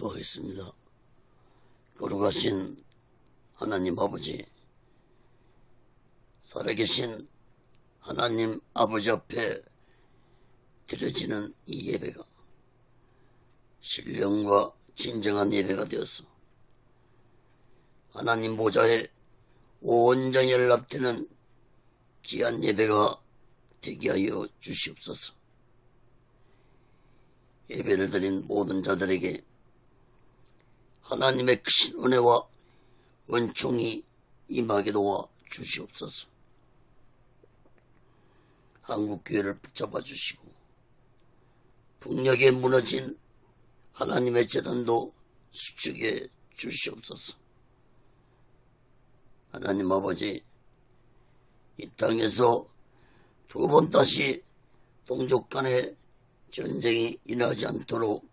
기도하겠습니다. 거룩하신 하나님 아버지, 살아계신 하나님 아버지 앞에 드려지는 이 예배가 신령과 진정한 예배가 되어서 하나님 보좌에 온전히 연락되는 귀한 예배가 되게 하여 주시옵소서. 예배를 드린 모든 자들에게 하나님의 크신 은혜와 은총이 임하게 도와 주시옵소서. 한국교회를 붙잡아 주시고 북녘에 무너진 하나님의 재단도 수축해 주시옵소서. 하나님 아버지, 이 땅에서 두 번 다시 동족 간의 전쟁이 일어나지 않도록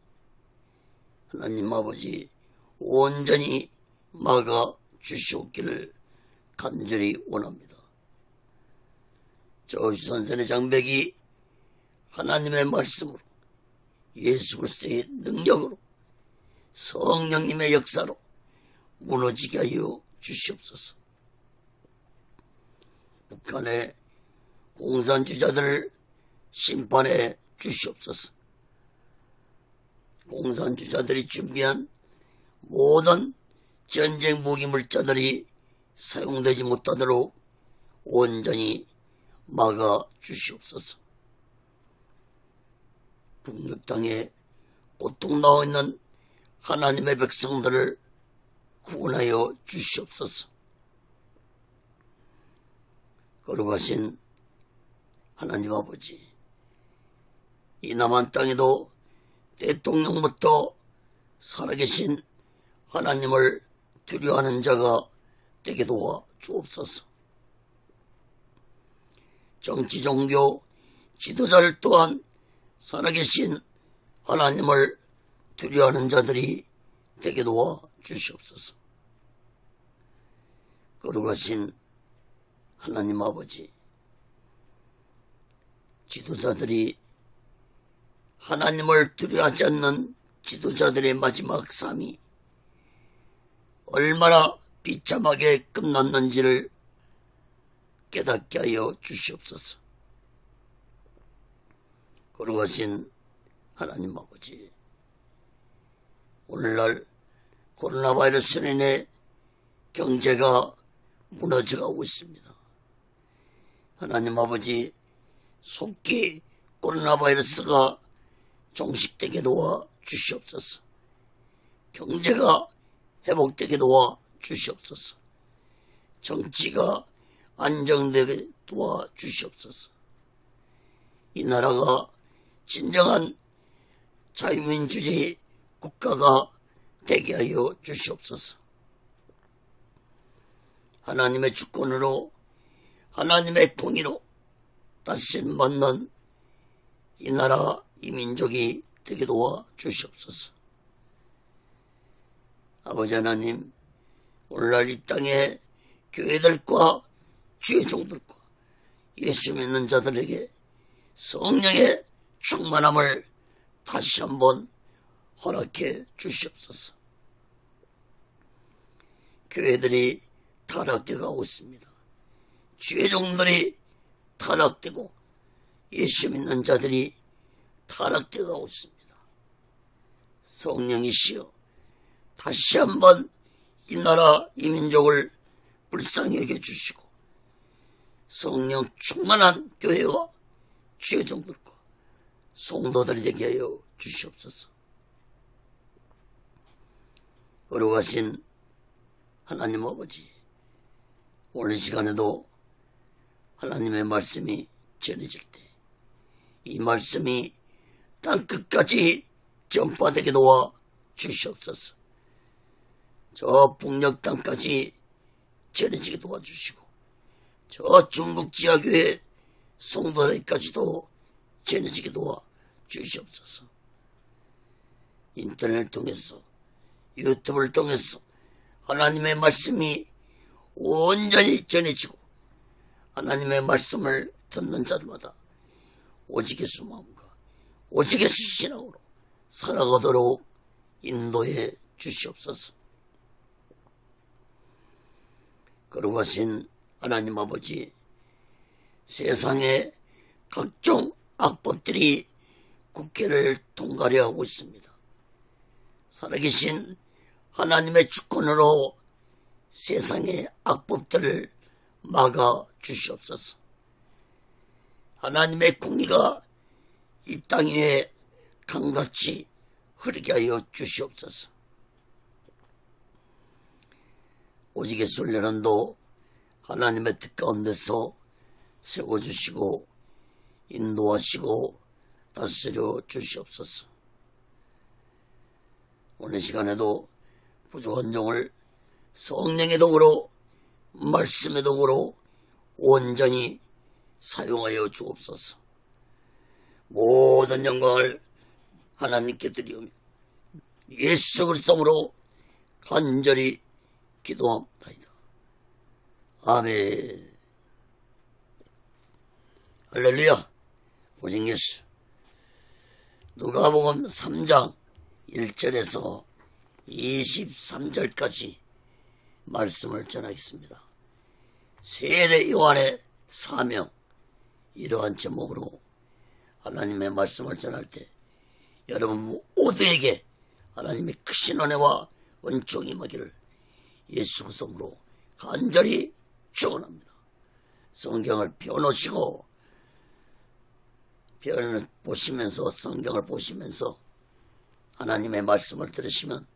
하나님 아버지 온전히 막아 주시옵기를 간절히 원합니다. 저 유선선의 장벽이 하나님의 말씀으로 예수 그리스도의 능력으로 성령님의 역사로 무너지게 하여 주시옵소서. 북한의 공산주의자들을 심판해 주시옵소서. 공산주의자들이 준비한 모든 전쟁 무기 물자들이 사용되지 못하도록 온전히 막아 주시옵소서. 북녘 땅에 고통당하고 있는 하나님의 백성들을 구원하여 주시옵소서. 거룩하신 하나님 아버지, 이 남한 땅에도 대통령부터 살아계신 하나님을 두려워하는 자가 되게 도와 주옵소서. 정치 종교 지도자를 또한 살아계신 하나님을 두려워하는 자들이 되게 도와 주시옵소서. 거룩하신 하나님 아버지, 지도자들이 하나님을 두려워하지 않는 지도자들의 마지막 삶이 얼마나 비참하게 끝났는지를 깨닫게 하여 주시옵소서. 거룩하신 하나님 아버지, 오늘날 코로나 바이러스로 인해 경제가 무너져가고 있습니다. 하나님 아버지, 속히 코로나 바이러스가 종식되게 도와 주시옵소서. 경제가 회복되게 도와 주시옵소서. 정치가 안정되게 도와 주시옵소서. 이 나라가 진정한 자유민주주의 국가가 되게 하여 주시옵소서. 하나님의 주권으로 하나님의 통일로 다스림받는 이 나라 이 민족이 되게 도와 주시옵소서. 아버지 하나님, 오늘날 이 땅에 교회들과 주의 종들과 예수 믿는 자들에게 성령의 충만함을 다시 한번 허락해 주시옵소서. 교회들이 타락되어 가고 있습니다. 주의 종들이 타락되고 예수 믿는 자들이 타락되어 가고 있습니다. 성령이시여, 다시 한번 이 나라 이 민족을 불쌍히 여겨주시고 성령 충만한 교회와 주의 종들과 성도들이 되게 하여 주시옵소서. 거룩하신 하나님 아버지, 오늘 시간에도 하나님의 말씀이 전해질 때 이 말씀이 땅끝까지 전파되게 도와 주시옵소서. 저 북녘 땅까지 전해지게 도와주시고 저 중국 지하교회 성도들까지도 전해지게 도와 주시옵소서. 인터넷을 통해서 유튜브를 통해서 하나님의 말씀이 온전히 전해지고 하나님의 말씀을 듣는 자들마다 오직 예수 마음과 오직 예수 신앙으로 살아가도록 인도해 주시옵소서. 거룩하신 하나님 아버지, 세상의 각종 악법들이 국회를 통과려 하고 있습니다. 살아계신 하나님의 주권으로 세상의 악법들을 막아 주시옵소서. 하나님의 공의가 이 땅 위에 강같이 흐르게 하여 주시옵소서. 오직 예수를 연한도 하나님의 뜻 가운데서 세워주시고 인도하시고 다스려 주시옵소서. 오늘 시간에도 부족한 종을 성령의 도구로 말씀의 도구로 온전히 사용하여 주옵소서. 모든 영광을 하나님께 드리오며 예수 그리스도로 간절히 기도합니다. 아멘. 할렐루야. 오직 예수. 누가복음 3장 1절에서 23절까지 말씀을 전하겠습니다. 세례 요한의 사명, 이러한 제목으로 하나님의 말씀을 전할 때 여러분 모두에게 하나님의 크신 은혜와 은총이 임하기를 예수 그리스도로 간절히 축원합니다. 성경을 펴놓으시고 보시면서 성경을 보시면서 하나님의 말씀을 들으시면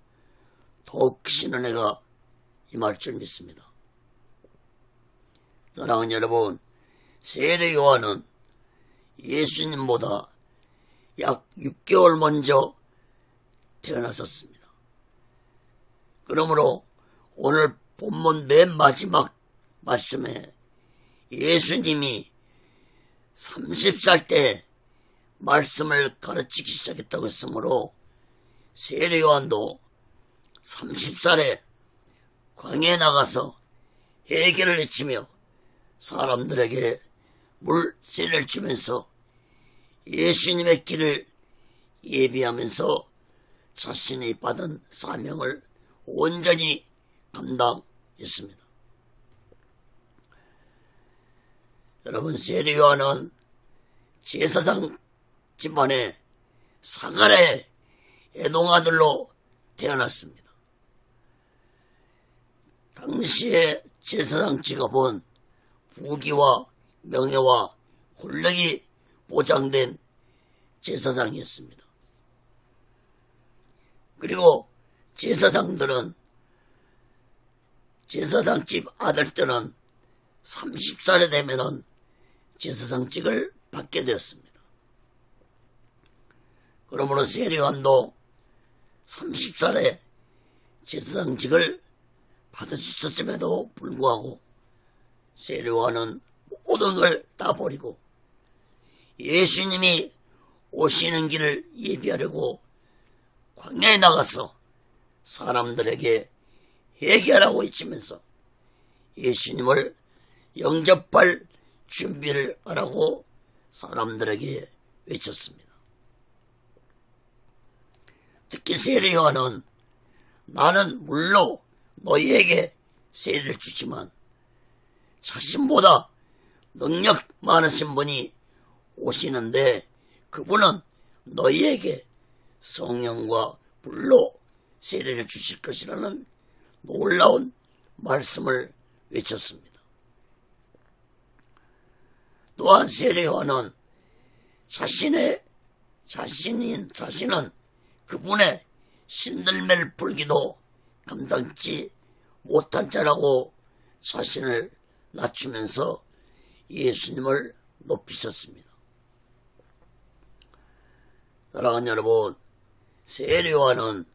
더욱 크신 은혜가 임할 줄 믿습니다. 사랑하는 여러분, 세례 요한은 예수님보다 약 6개월 먼저 태어나셨습니다. 그러므로 오늘 본문 맨 마지막 말씀에 예수님이 30살 때 말씀을 가르치기 시작했다고 했으므로 세례 요한도 30살에 광야에 나가서 회개를 외치며 사람들에게 물 세례를 주면서 예수님의 길을 예비하면서 자신이 받은 사명을 온전히 감당했습니다. 여러분, 세례 요한은 제사장 집안의 사가랴의 애동아들로 태어났습니다. 당시에 제사장 직업은 부귀와 명예와 권력이 보장된 제사장이었습니다. 그리고 제사장들은 제사장집 아들들은 30살이 되면은 제사장직을 받게 되었습니다. 그러므로 세례 요한도 30살에 제사장직을 받을 수 있었음에도 불구하고 세례 요한은 모든 걸 다 버리고 예수님이 오시는 길을 예비하려고 광야에 나가서 사람들에게 회개하라고 외치면서 예수님을 영접할 준비를 하라고 사람들에게 외쳤습니다. 특히 세례 요한은 나는 물로 너희에게 세례를 주지만 자신보다 능력 많으신 분이 오시는데 그분은 너희에게 성령과 불로 세례를 주실 것이라는 놀라운 말씀을 외쳤습니다. 또한 세례 요한은 자신은 그분의 신들매를 풀기도 감당치 못한 자라고 자신을 낮추면서 예수님을 높이셨습니다. 사랑하는 여러분, 세례 요한은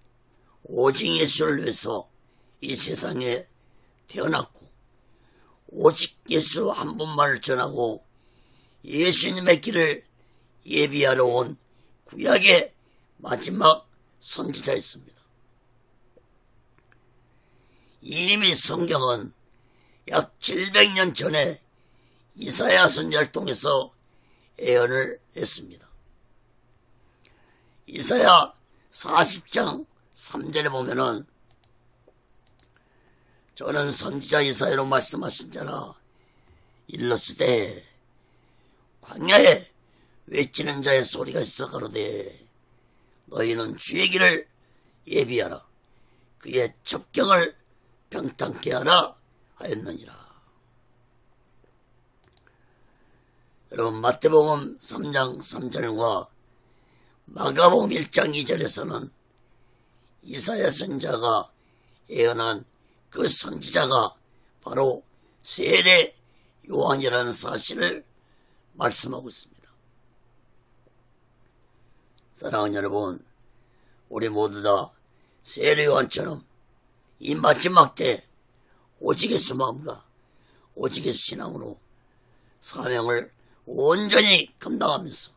오직 예수를 위해서 이 세상에 태어났고 오직 예수 한 분만을 전하고 예수님의 길을 예비하러 온 구약의 마지막 선지자였습니다. 이미 성경은 약 700년 전에 이사야 선지자를 통해서 예언을 했습니다. 이사야 40장 3절에 보면은 저는 선지자 이사야로 말씀하신 자라 일렀으되 광야에 외치는 자의 소리가 있어 가로되 너희는 주의 길을 예비하라 그의 첩경을 평탄케 하라 하였느니라. 여러분 마태복음 3장 3절과 마가복음 1장 2절에서는 이사야 선지자가 예언한 그 선지자가 바로 세례 요한이라는 사실을 말씀하고 있습니다. 사랑하는 여러분, 우리 모두 다 세례 요한처럼 이 마지막 때 오직 예수 마음과 오직 예수 신앙으로 사명을 온전히 감당하면서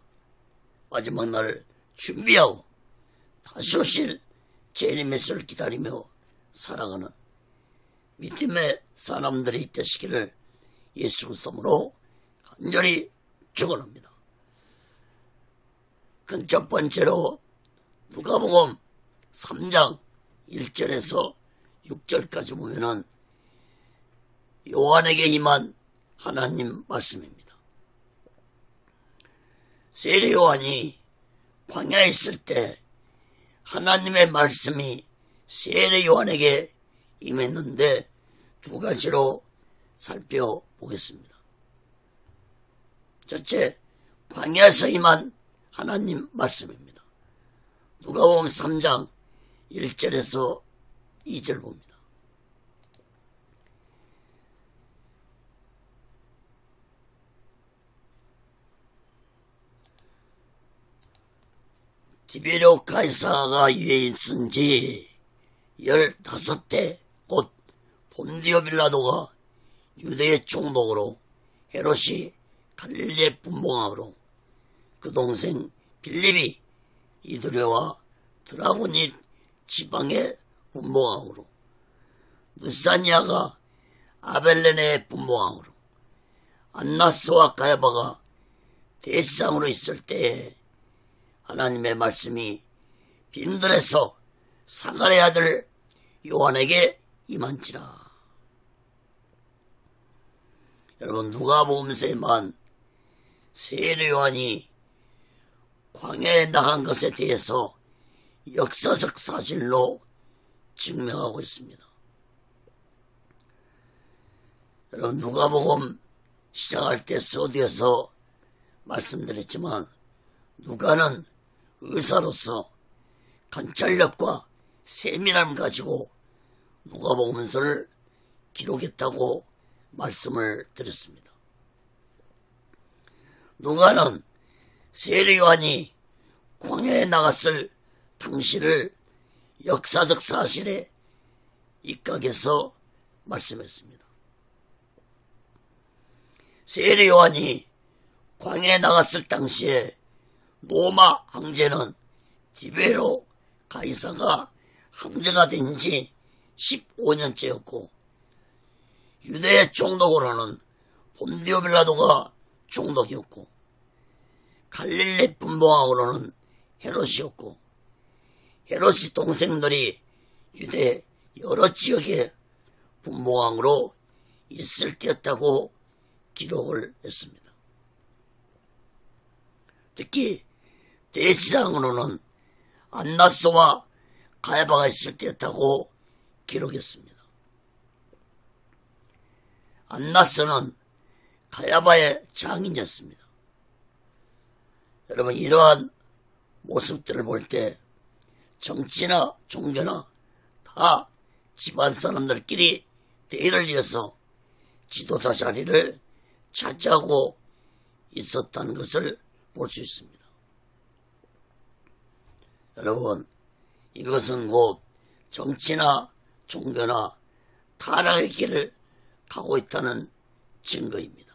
마지막 날을 준비하고 다시 오실 주님의 수를 기다리며 살아가는 믿음의 사람들이 되시기를 예수 그리스도로 간절히 축원합니다. 그 첫 번째로 누가복음 3장 1절에서 6절까지 보면은 요한에게 임한 하나님 말씀입니다. 세례 요한이 광야에 있을 때 하나님의 말씀이 세례 요한에게 임했는데 두 가지로 살펴보겠습니다. 첫째, 광야에서 임한 하나님 말씀입니다. 누가복음 3장 1절에서 2절 봅니다. 디베rio 가이사가 위에 있은지 15대 곧 본디오 빌라도가 유대의 총독으로 헤롯이 갈릴리의 분봉함으로 그 동생 빌립이 이두레와 드라고니 지방의 분봉함으로 누사니아가 아벨레네의 분봉함으로 안나스와 가야바가 대시장으로 있을 때에 하나님의 말씀이 빈들에서 사가랴 아들 요한에게 임한지라. 여러분 누가복음서에만 세례 요한이 광야에 나간 것에 대해서 역사적 사실로 증명하고 있습니다. 여러분 누가복음 시작할 때 서두에서 말씀드렸지만 누가는 의사로서 관찰력과 세밀함을 가지고 누가복음서를 기록했다고 말씀을 드렸습니다. 누가는 세례 요한이 광야에 나갔을 당시를 역사적 사실에 입각해서 말씀했습니다. 세례 요한이 광야에 나갔을 당시에 로마 황제는 디베rio 가이사가 황제가 된 지 15년째였고 유대의 총독으로는 본디오 빌라도가 총독이었고 갈릴리 분봉왕으로는 헤롯이었고 헤롯의 동생들이 유대 여러 지역의 분봉왕으로 있을 때였다고 기록을 했습니다. 특히 대지상으로는 안나스와 가야바가 있을 때였다고 기록했습니다. 안나스는 가야바의 장인이었습니다. 여러분 이러한 모습들을 볼 때 정치나 종교나 다 집안 사람들끼리 대의를 이어서 지도자 자리를 차지하고 있었다는 것을 볼 수 있습니다. 여러분 이것은 곧 정치나 종교나 타락의 길을 가고 있다는 증거입니다.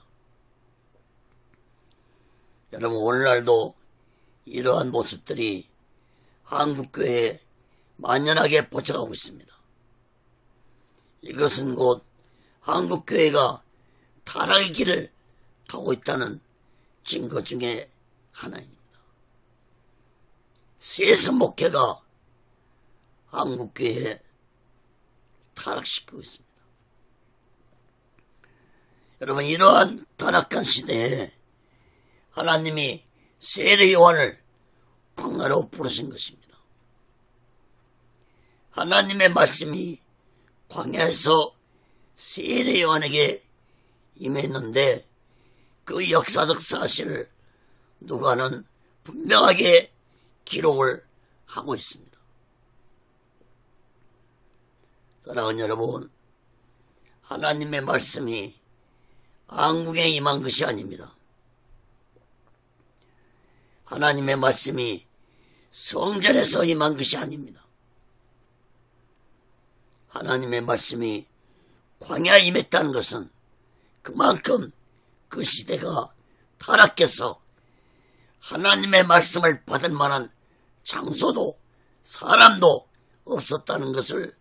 여러분 오늘날도 이러한 모습들이 한국교회에 만연하게 포착하고 있습니다. 이것은 곧 한국교회가 타락의 길을 가고 있다는 증거 중에 하나입니다. 세습 목회가 한국교회에 타락시키고 있습니다. 여러분, 이러한 타락한 시대에 하나님이 세례 요한을 광야로 부르신 것입니다. 하나님의 말씀이 광야에서 세례 요한에게 임했는데 그 역사적 사실을 누가는 분명하게 기록을 하고 있습니다. 사랑하는 여러분, 하나님의 말씀이 한국에 임한 것이 아닙니다. 하나님의 말씀이 성전에서 임한 것이 아닙니다. 하나님의 말씀이 광야에 임했다는 것은 그만큼 그 시대가 타락해서 하나님의 말씀을 받을 만한 장소도 사람도 없었다는 것을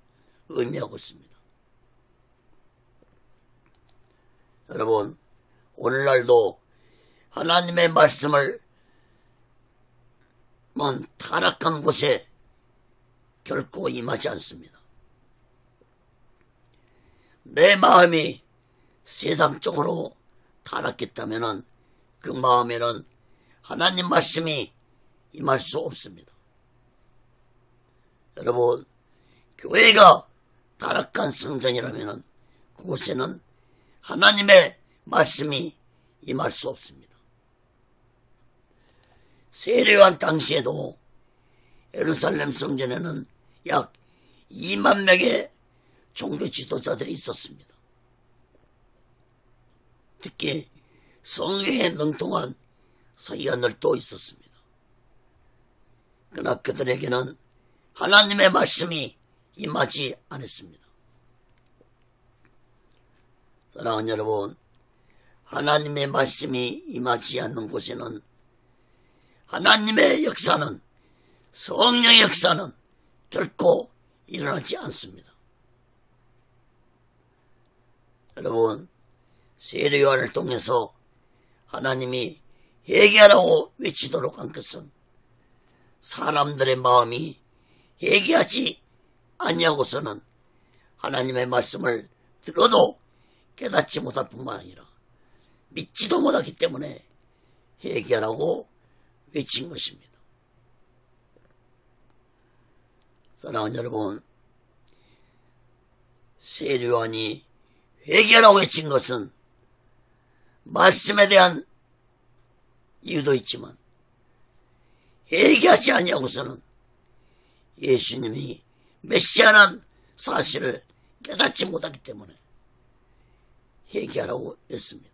의미하고 있습니다. 여러분, 오늘날도 하나님의 말씀을 타락한 곳에 결코 임하지 않습니다. 내 마음이 세상 쪽으로 타락했다면 그 마음에는 하나님 말씀이 임할 수 없습니다. 여러분, 교회가 타락한 성전이라면 그곳에는 하나님의 말씀이 임할 수 없습니다. 세례요한 당시에도 예루살렘 성전에는 약 2만 명의 종교 지도자들이 있었습니다. 특히 성경에 능통한 서기관들도 있었습니다. 그러나 그들에게는 하나님의 말씀이 임하지 않았습니다. 사랑하는 여러분, 하나님의 말씀이 임하지 않는 곳에는 하나님의 역사는, 성령의 역사는 결코 일어나지 않습니다. 여러분, 세례요한을 통해서 하나님이 회개하라고 외치도록 한 것은 사람들의 마음이 회개하지 아니하고서는 하나님의 말씀을 들어도 깨닫지 못할 뿐만 아니라 믿지도 못하기 때문에 회개하라고 외친 것입니다. 사랑하는 여러분, 세례요한이 회개하라고 외친 것은 말씀에 대한 이유도 있지만 회개하지 아니하고서는 예수님이 메시아라는 사실을 깨닫지 못하기 때문에 회개하라고 했습니다.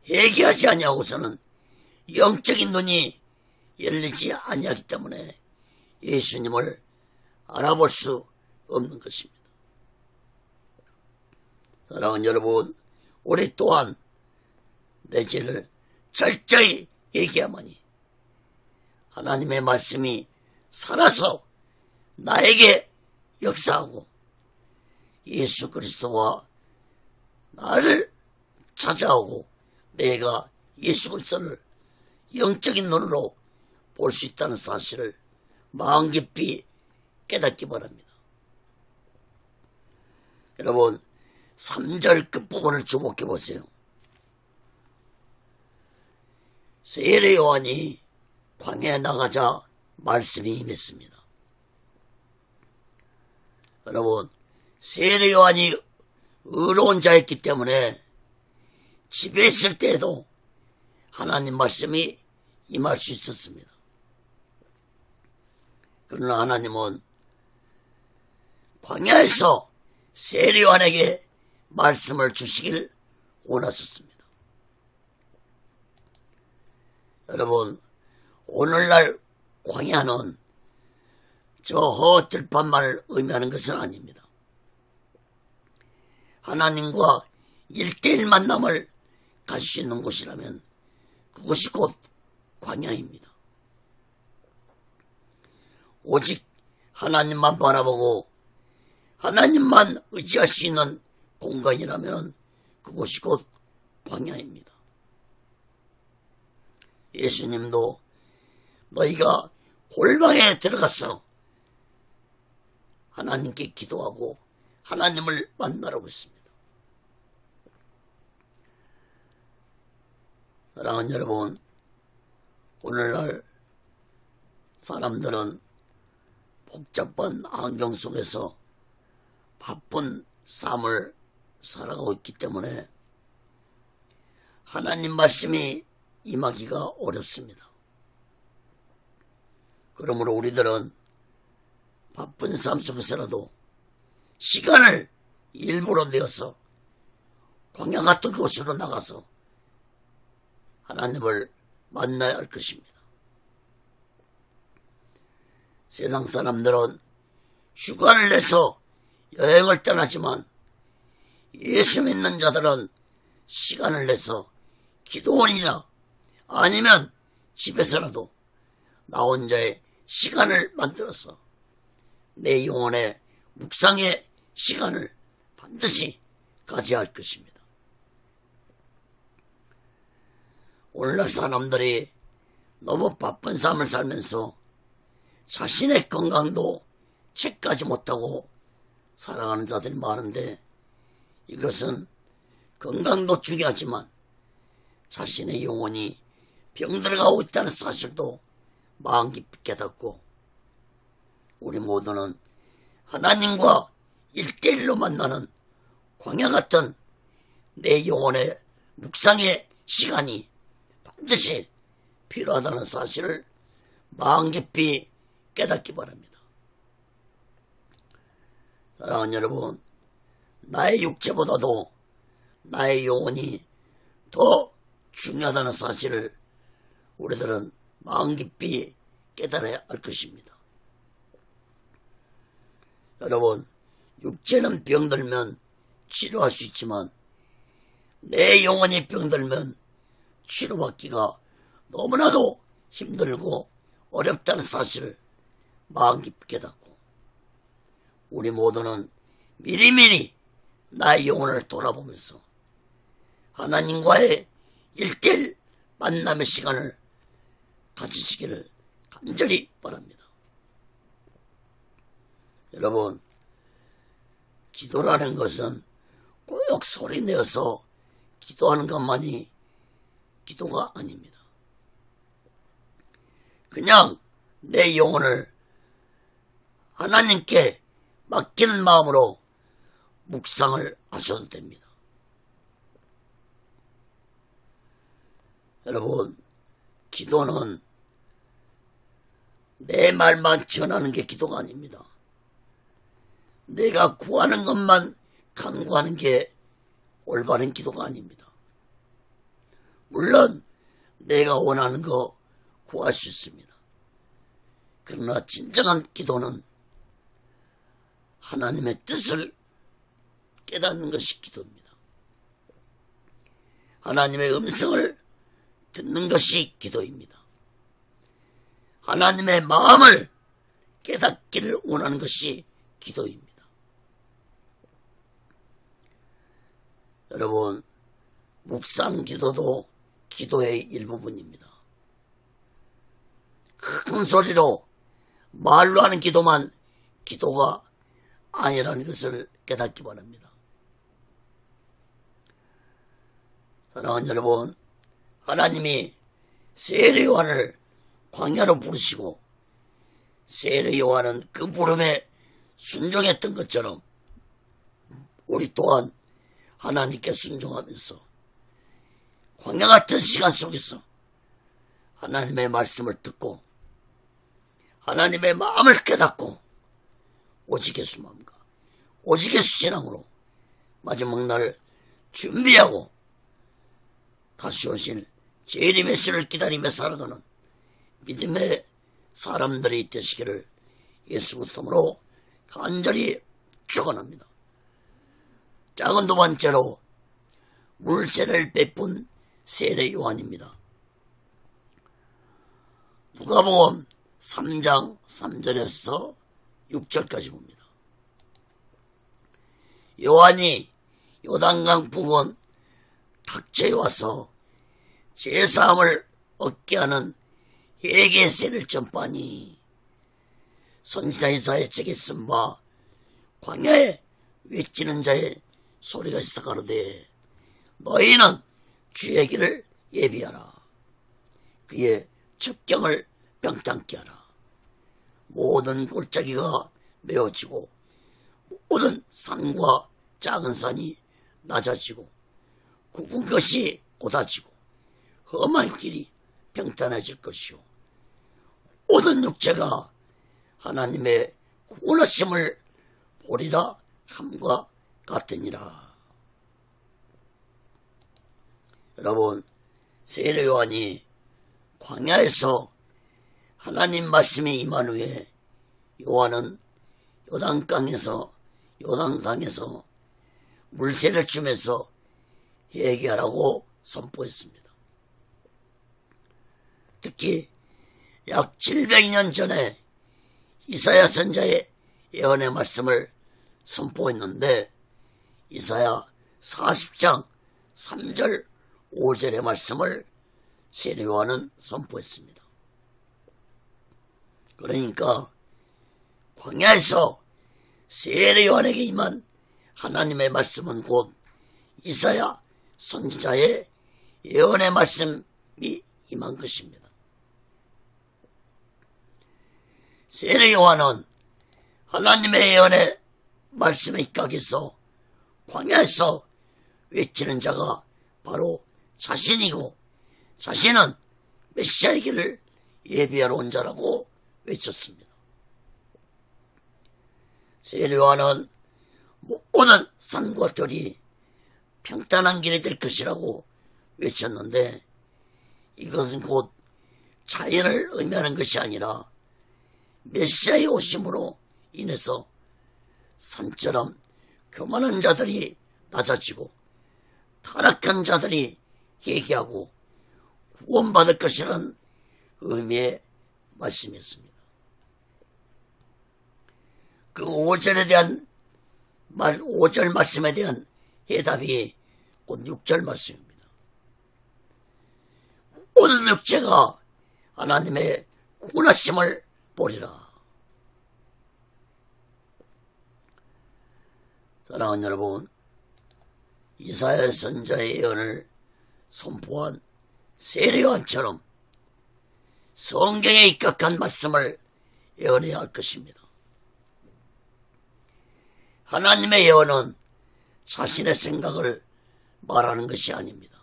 회개하지 아니하고서는 영적인 눈이 열리지 아니하기 때문에 예수님을 알아볼 수 없는 것입니다. 사랑하는 여러분, 우리 또한 내 죄를 철저히 얘기하마니 하나님의 말씀이 살아서 나에게 역사하고 예수 그리스도와 나를 찾아오고 내가 예수 그리스도를 영적인 눈으로 볼 수 있다는 사실을 마음 깊이 깨닫기 바랍니다. 여러분, 3절 끝부분을 주목해 보세요. 세례 요한이 광야에 나가자 말씀이 임했습니다. 여러분, 세례 요한이 의로운 자였기 때문에 집에 있을 때에도 하나님 말씀이 임할 수 있었습니다. 그러나 하나님은 광야에서 세례 요한에게 말씀을 주시길 원하셨습니다. 여러분, 오늘날 광야는 저 허들판만을 의미하는 것은 아닙니다. 하나님과 1:1 만남을 가질 수 있는 곳이라면 그것이 곧 광야입니다. 오직 하나님만 바라보고 하나님만 의지할 수 있는 공간이라면 그곳이 곧 광야입니다. 예수님도 너희가 골방에 들어가서 하나님께 기도하고 하나님을 만나라고 했습니다. 사랑하는 여러분, 오늘날 사람들은 복잡한 환경 속에서 바쁜 삶을 살아가고 있기 때문에 하나님 말씀이 임하기가 어렵습니다. 그러므로 우리들은 바쁜 삶 속에서라도 시간을 일부러 내어서 광야 같은 곳으로 나가서 하나님을 만나야 할 것입니다. 세상 사람들은 휴가를 내서 여행을 떠나지만 예수 믿는 자들은 시간을 내서 기도원이나 아니면 집에서라도 나 혼자의 시간을 만들어서 내 영혼의 묵상의 시간을 반드시 가져야 할 것입니다. 오늘날 사람들이 너무 바쁜 삶을 살면서 자신의 건강도 체크하지 못하고 살아가는 자들이 많은데, 이것은 건강도 중요하지만 자신의 영혼이 병들어가고 있다는 사실도 마음 깊이 깨닫고, 우리 모두는 하나님과 1대1로 만나는 광야 같은 내 영혼의 묵상의 시간이 반드시 필요하다는 사실을 마음 깊이 깨닫기 바랍니다. 사랑하는 여러분, 나의 육체보다도 나의 영혼이 더 중요하다는 사실을 우리들은 마음 깊이 깨달아야 할 것입니다. 여러분, 육체는 병들면 치료할 수 있지만 내 영혼이 병들면 치료받기가 너무나도 힘들고 어렵다는 사실을 마음 깊이 깨닫고, 우리 모두는 미리미리 나의 영혼을 돌아보면서 하나님과의 1대1 만남의 시간을 가지시기를 간절히 바랍니다. 여러분, 기도라는 것은 꼭 소리내어서 기도하는 것만이 기도가 아닙니다. 그냥 내 영혼을 하나님께 맡기는 마음으로 묵상을 하셔도 됩니다. 여러분, 기도는 내 말만 전하는 게 기도가 아닙니다. 내가 구하는 것만 간구하는 게 올바른 기도가 아닙니다. 물론 내가 원하는 거 구할 수 있습니다. 그러나 진정한 기도는 하나님의 뜻을 깨닫는 것이 기도입니다. 하나님의 음성을 듣는 것이 기도입니다. 하나님의 마음을 깨닫기를 원하는 것이 기도입니다. 여러분, 묵상 기도도 기도의 일부분입니다. 큰 소리로 말로 하는 기도만 기도가 아니라는 것을 깨닫기 바랍니다. 사랑하는 여러분, 하나님이 세례 요한을 광야로 부르시고 세례 요한은 그 부름에 순종했던 것처럼 우리 또한 하나님께 순종하면서 광야 같은 시간 속에서 하나님의 말씀을 듣고 하나님의 마음을 깨닫고 오직 예수 마음과 오직 예수 신앙으로 마지막 날 준비하고 다시 오실 재림 메시를 기다리며 살아가는 믿음의 사람들이 되시기를 예수 그리스도로 간절히 축원합니다. 작은 두 번째로 물세례를 베푼 세례 요한입니다. 누가복음 3장 3절에서 6절까지 봅니다. 요한이 요단강 부근 탁처에 와서 제사함을 얻게 하는 회개세를 전파하니 선지자 이사야의 책에 쓴 바 광야에 외치는 자의 소리가 있어 가로되 너희는 주의 길을 예비하라. 그의 첩경을 평탄케 하라. 모든 골짜기가 메워지고 모든 산과 작은 산이 낮아지고 굵은 것이 곧아지고 험한 길이 평탄해질 것이요 모든 육체가 하나님의 구원하심을 보리라 함과 같으니라. 여러분, 세례 요한이 광야에서 하나님 말씀이 임한 후에 요한은 요단강에서 물새를 주면서 회개하라고 선포했습니다. 특히 약 700년 전에 이사야 선지자의 예언의 말씀을 선포했는데 이사야 40장 3절 5절의 말씀을 세례 요한은 선포했습니다. 그러니까 광야에서 세례 요한에게 임한 하나님의 말씀은 곧 이사야 선지자의 예언의 말씀이 임한 것입니다. 세례 요한은 하나님의 예언의 말씀에 입각해서 광야에서 외치는 자가 바로 자신이고 자신은 메시아의 길을 예비하러 온 자라고 외쳤습니다. 세례 요한은 모든 산과 들이 평탄한 길이 될 것이라고 외쳤는데 이것은 곧 자연을 의미하는 것이 아니라 메시아의 오심으로 인해서 산처럼 교만한 자들이 낮아지고 타락한 자들이 회개하고 구원받을 것이라는 의미의 말씀이었습니다. 그 5절 말씀에 대한 해답이 곧 6절 말씀입니다. 모든 육체가 하나님의 구원하심을 보리라. 사랑하는 여러분, 이사야 선지자의 예언을 선포한 세례 요한처럼 성경에 입각한 말씀을 예언해야 할 것입니다. 하나님의 예언은 자신의 생각을 말하는 것이 아닙니다.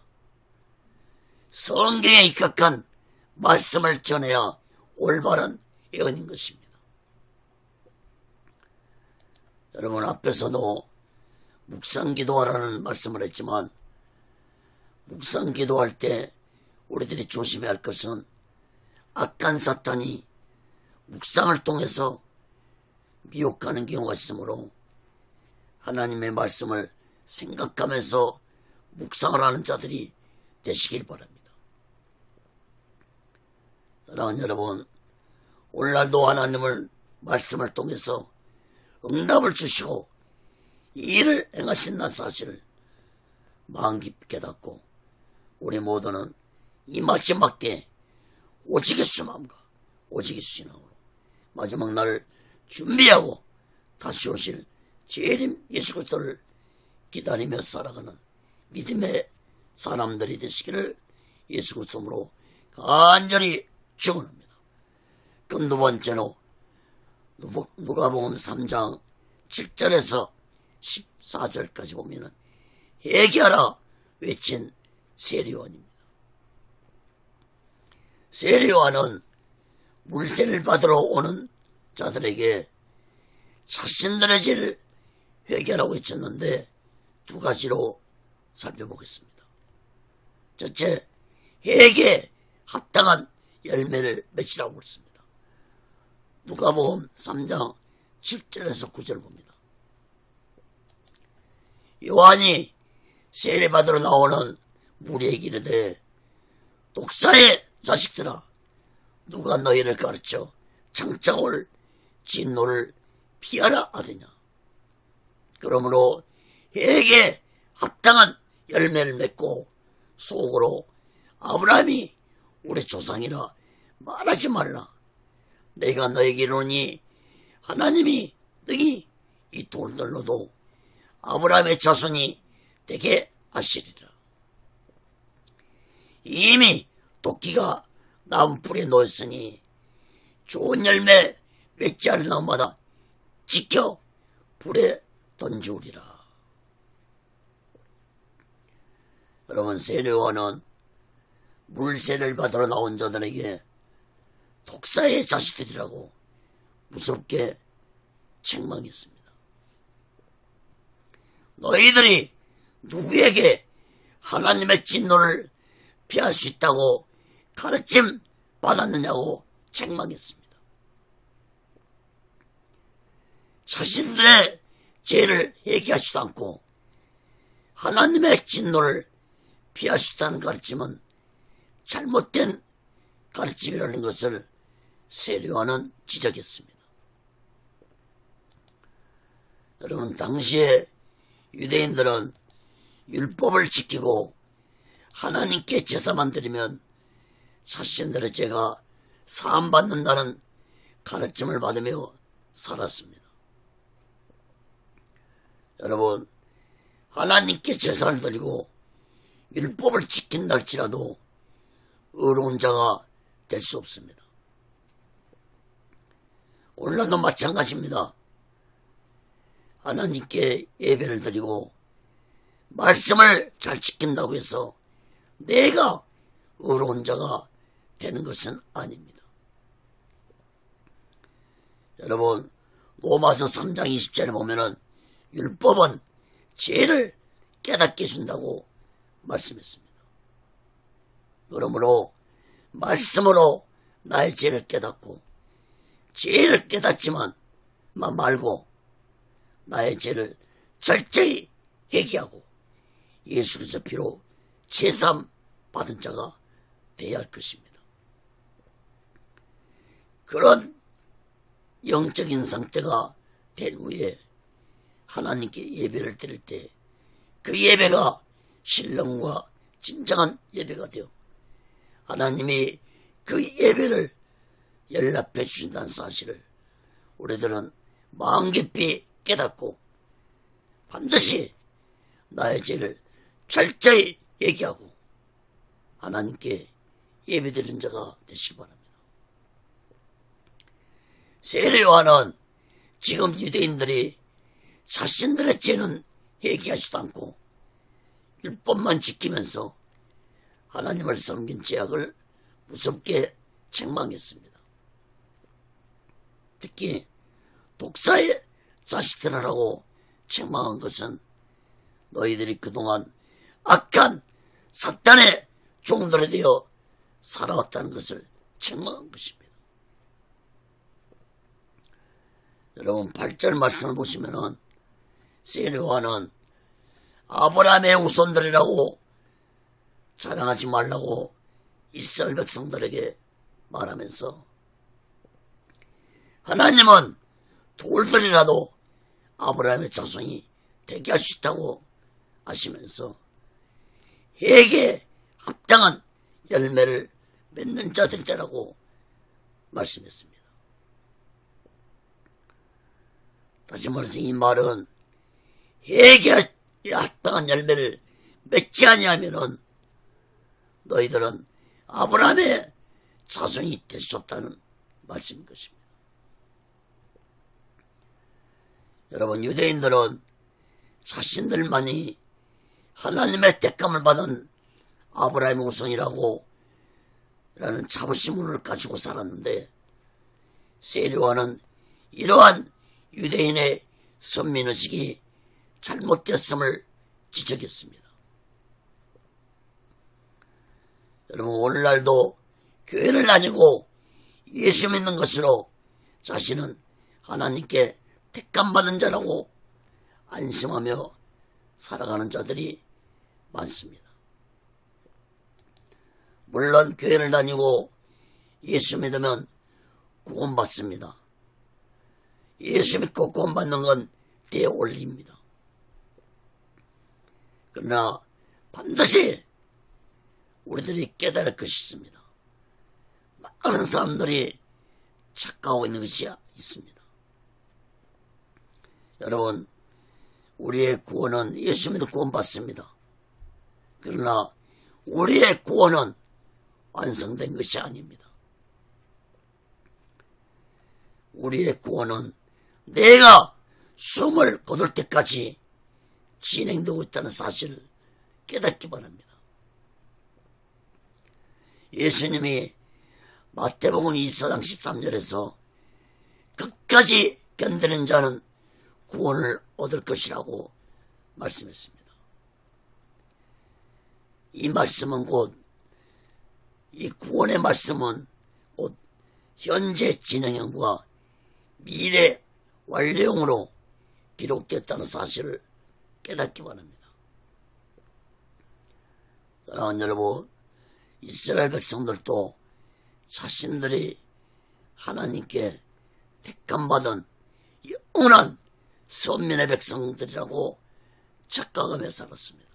성경에 입각한 말씀을 전해야 올바른 예언인 것입니다. 여러분, 앞에서도 묵상기도하라는 말씀을 했지만 묵상기도할 때 우리들이 조심해야 할 것은 악한 사탄이 묵상을 통해서 미혹하는 경우가 있으므로 하나님의 말씀을 생각하면서 묵상을 하는 자들이 되시길 바랍니다. 사랑하는 여러분, 오늘날도 하나님을 말씀을 통해서 응답을 주시고 이 일을 행하신다는 사실을 마음 깊이 깨닫고 우리 모두는 이 마지막 때 오직 예수 마음과 오직 예수 신앙으로 마지막 날을 준비하고 다시 오실 재림 예수 그리스도를 기다리며 살아가는 믿음의 사람들이 되시기를 예수 그리스도로 간절히 축원합니다. 그럼 두 번째로 누가복음 3장 7절에서 14절까지 보면은 회개하라 외친 세례 요한입니다. 세례 요한은 물세를 받으러 오는 자들에게 자신들의 죄를 회개하라고 외쳤는데 두 가지로 살펴보겠습니다. 첫째, 회개에 합당한 열매를 맺으라고 그랬습니다. 누가복음 3장 7절에서 9절 봅니다. 요한이 세례받으러 나오는 무리에게 이르되 독사의 자식들아, 누가 너희를 가르쳐 창자올 진노를 피하라 하더냐. 그러므로 회개에 합당한 열매를 맺고 속으로 아브라함이 우리 조상이라 말하지 말라. 내가 너에게 이르노니 하나님이 능히 이 돌들로도 아브라함의 자손이 되게 하시리라. 이미 도끼가 나무 뿔에 놓였으니 좋은 열매 맺지 않을 나무마다 지켜 불에 던지우리라. 여러분, 세례요한은 물세를 받으러 나온 자들에게 독사의 자식들이라고 무섭게 책망했습니다. 너희들이 누구에게 하나님의 진노를 피할 수 있다고 가르침 받았느냐고 책망했습니다. 자신들의 죄를 회개하지도 않고 하나님의 진노를 피할 수 있다는 가르침은 잘못된 가르침이라는 것을 세례요한은 지적했습니다. 여러분, 당시에 유대인들은 율법을 지키고 하나님께 제사만 드리면 자신들의 죄가 사함받는다는 가르침을 받으며 살았습니다. 여러분, 하나님께 제사를 드리고 율법을 지킨다 할지라도 의로운 자가 될 수 없습니다. 오늘날도 마찬가지입니다. 하나님께 예배를 드리고 말씀을 잘 지킨다고 해서 내가 의로운 자가 되는 것은 아닙니다. 여러분, 로마서 3장 20절에 보면은 율법은 죄를 깨닫게 해준다고 말씀했습니다. 그러므로 말씀으로 나의 죄를 깨닫고 죄를 깨닫지만 말고 나의 죄를 철저히 회개하고 예수 그리스도 피로 제사함 받은 자가 되어야 할 것입니다. 그런 영적인 상태가 된 후에 하나님께 예배를 드릴 때 그 예배가 신령과 진정한 예배가 되어 하나님이 그 예배를 연락해 주신다는 사실을 우리들은 마음 깊이 깨닫고 반드시 나의 죄를 철저히 얘기하고 하나님께 예배드리는 자가 되시기 바랍니다. 세례요한은 지금 유대인들이 자신들의 죄는 얘기하지도 않고 율법만 지키면서 하나님을 섬긴 죄악을 무섭게 책망했습니다. 특히 독사의 자식들이라고 책망한 것은 너희들이 그동안 악한 사탄의 종들이 되어 살아왔다는 것을 책망한 것입니다. 여러분, 8절 말씀을 보시면은 세례요한은 아브라함의 후손들이라고 자랑하지 말라고 이스라엘 백성들에게 말하면서 하나님은 돌들이라도 아브라함의 자손이 되게 할 수 있다고 하시면서 회개에 합당한 열매를 맺는 자들이라고 말씀했습니다. 다시 말해서 이 말은 회개에 합당한 열매를 맺지 아니하면은 너희들은 아브라함의 자손이 될 수 없다는 말씀인 것입니다. 여러분, 유대인들은 자신들만이 하나님의 택감을 받은 아브라함의 후손이라고 라는 자부심을 가지고 살았는데 세례요한은 이러한 유대인의 선민의식이 잘못됐음을 지적했습니다. 여러분, 오늘날도 교회를 다니고 예수 믿는 것으로 자신은 하나님께 택감받은 자라고 안심하며 살아가는 자들이 많습니다. 물론 교회를 다니고 예수 믿으면 구원받습니다. 예수 믿고 구원받는 건 대원리입니다. 그러나 반드시 우리들이 깨달을 것이 있습니다. 많은 사람들이 착각하고 있는 것이 있습니다. 여러분, 우리의 구원은 예수 믿어 구원받습니다. 그러나 우리의 구원은 완성된 것이 아닙니다. 우리의 구원은 내가 숨을 거둘 때까지 진행되고 있다는 사실을 깨닫기 바랍니다. 예수님이 마태복음 24장 13절에서 끝까지 견디는 자는 구원을 얻을 것이라고 말씀했습니다. 이 말씀은 이 구원의 말씀은 곧 현재 진행형과 미래 완료형으로 기록됐다는 사실을 깨닫기 바랍니다. 사랑하는 여러분, 이스라엘 백성들도 자신들이 하나님께 택함받은 영원한 선민의 백성들이라고 착각하며 살았습니다.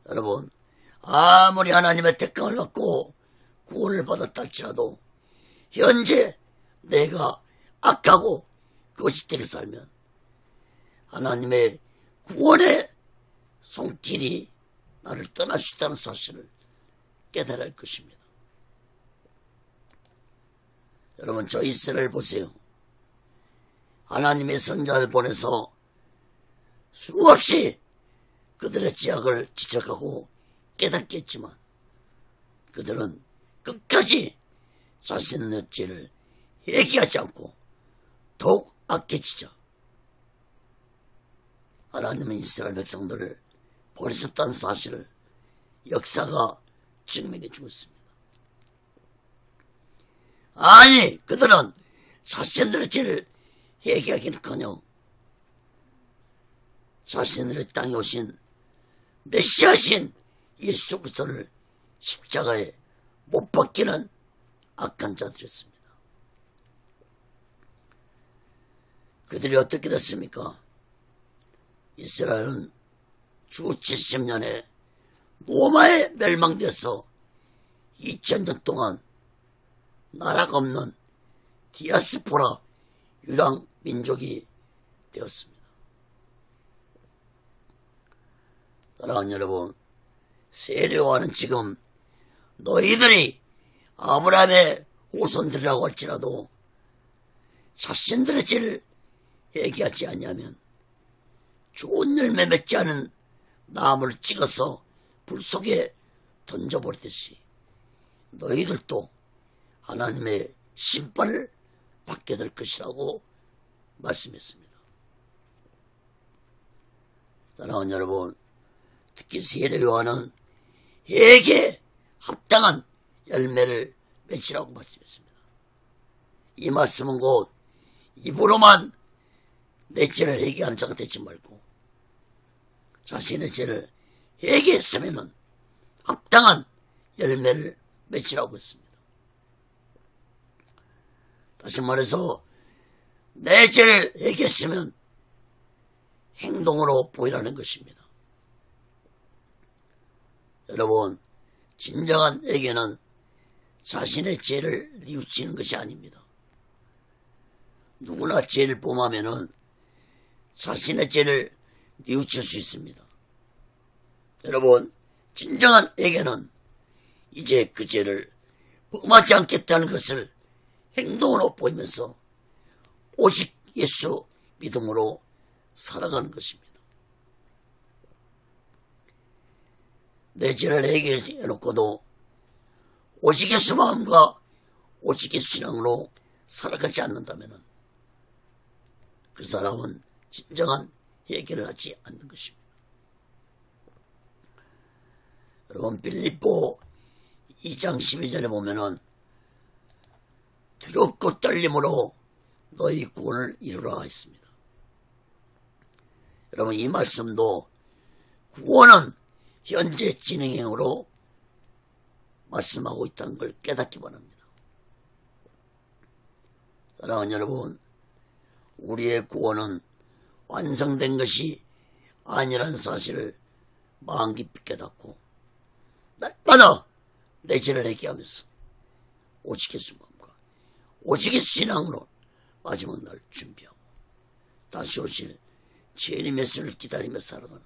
여러분, 아무리 하나님의 택함을 받고 구원을 받았다 할지라도 현재 내가 악하고 거짓되게 살면 하나님의 구원의 손길이 나를 떠날 수 있다는 사실을 깨달아야 할 것입니다. 여러분, 저 이스라엘 보세요. 하나님의 선자를 보내서 수없이 그들의 죄악을 지적하고 깨닫게 했지만 그들은 끝까지 자신의 죄를 회개하지 않고 더욱 악해지자 하나님은 이스라엘 백성들을 버리셨다는 사실을 역사가 증명해 주고 있습니다. 아니, 그들은 자신들의 죄를 회개하기는커녕 자신들의 땅에 오신 메시아신 예수 그리스도를 십자가에 못 박히는 악한 자들이었습니다. 그들이 어떻게 됐습니까? 이스라엘은 주 70년에 로마에 멸망돼서 2000년 동안 나라가 없는 디아스포라 유랑 민족이 되었습니다. 사랑하는 여러분, 세례요한은 지금 너희들이 아브라함의 후손들이라고 할지라도 자신들의 죄를 회개하지 아니하면 좋은 열매 맺지 않은 나무를 찍어서 불 속에 던져버리듯이 너희들도 하나님의 심판을 받게 될 것이라고 말씀했습니다. 사랑하는 여러분, 특히 세례요한은 회개에 합당한 열매를 맺으라고 말씀했습니다. 이 말씀은 곧 입으로만 내 죄를 회개하는 자가 되지 말고 자신의 죄를 회개했으면 합당한 열매를 맺으라고 했습니다. 다시 말해서 내 죄를 회개했으면 행동으로 보이라는 것입니다. 여러분, 진정한 회개는 자신의 죄를 뉘우치는 것이 아닙니다. 누구나 죄를 범하면은 자신의 죄를 뉘우칠 수 있습니다. 여러분, 진정한 회개는 이제 그 죄를 범하지 않겠다는 것을 행동으로 보이면서 오직 예수 믿음으로 살아가는 것입니다. 내 죄를 회개해놓고도 오직 예수 마음과 오직 예수 신앙으로 살아가지 않는다면 그 사람은 진정한 회개를 하지 않는 것입니다. 여러분, 빌립보 2장 12절에 보면은 두렵고 떨림으로 너희 구원을 이루라 했습니다. 여러분, 이 말씀도 구원은 현재 진행형으로 말씀하고 있다는 걸 깨닫기 바랍니다. 사랑하는 여러분, 우리의 구원은 완성된 것이 아니라는 사실을 마음 깊이 깨닫고 날마다 내 죄를 회개하면서 오직 예수 마음과 오직 예수 신앙으로 마지막 날 준비하고 다시 오실 재림의 수를 기다리며 살아가는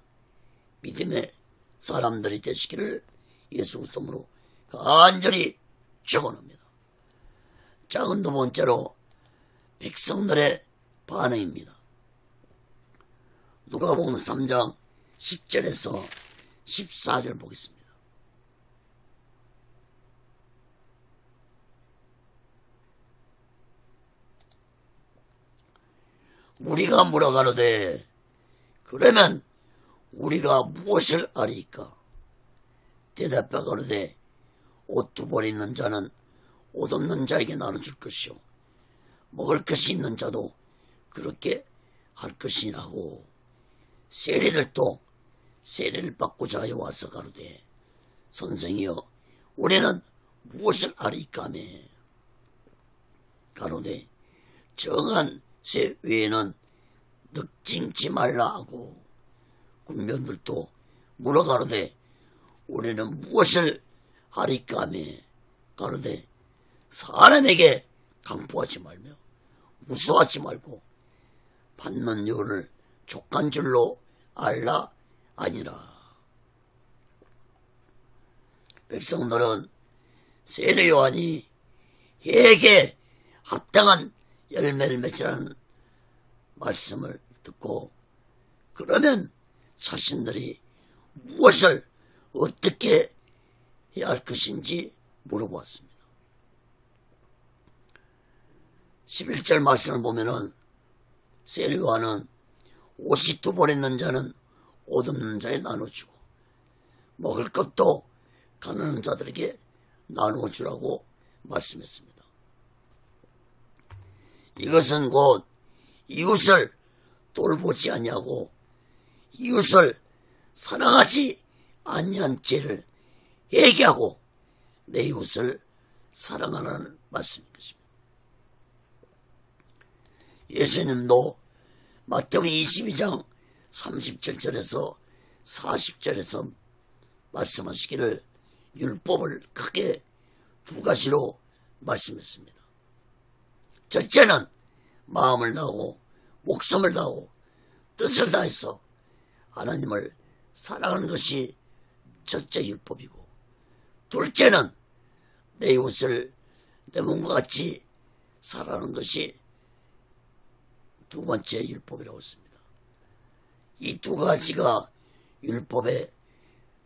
믿음의 사람들이 되시기를 예수 그리스도로 간절히 축원합니다. 작은 두 번째로 백성들의 반응입니다. 누가복음 3장 10절에서 14절 보겠습니다. 우리가 물어가로되 그러면 우리가 무엇을 아리까? 대답하여 가로되 옷 두 벌 있는 자는 옷 없는 자에게 나눠줄 것이요 먹을 것이 있는 자도 그렇게 할 것이라고. 세리들도 세리를 받고자 하여 와서 가로되 선생이여 우리는 무엇을 아리까며? 가로되 정한 세 외에는 늑징치 말라 하고. 군병들도 물어 가로되 우리는 무엇을 하리까며? 가로되 사람에게 강포하지 말며 무수하지 말고 받는 요를 족한 줄로 알라 아니라. 백성들은 세례 요한이 해에게 합당한 열매를 맺으라는 말씀을 듣고 그러면 자신들이 무엇을 어떻게 해야 할 것인지 물어보았습니다. 11절 말씀을 보면은 세례 요한은 옷이 두 벌 있는 자는 옷 없는 자에 나눠주고 먹을 것도 가난한 자들에게 나눠주라고 말씀했습니다. 이것은 곧 이웃을 돌보지 아니하고 이웃을 사랑하지 아니한 죄를 회개하고 내 이웃을 사랑하라는 말씀인 것입니다. 예수님도 마태복음 22장 37절에서 40절에서 말씀하시기를 율법을 크게 두 가지로 말씀했습니다. 첫째는 마음을 다하고 목숨을 다하고 뜻을 다해서 하나님을 사랑하는 것이 첫째 율법이고, 둘째는 내 이웃을 내 몸과 같이 사랑하는 것이 두 번째 율법이라고 했습니다. 이 두 가지가 율법의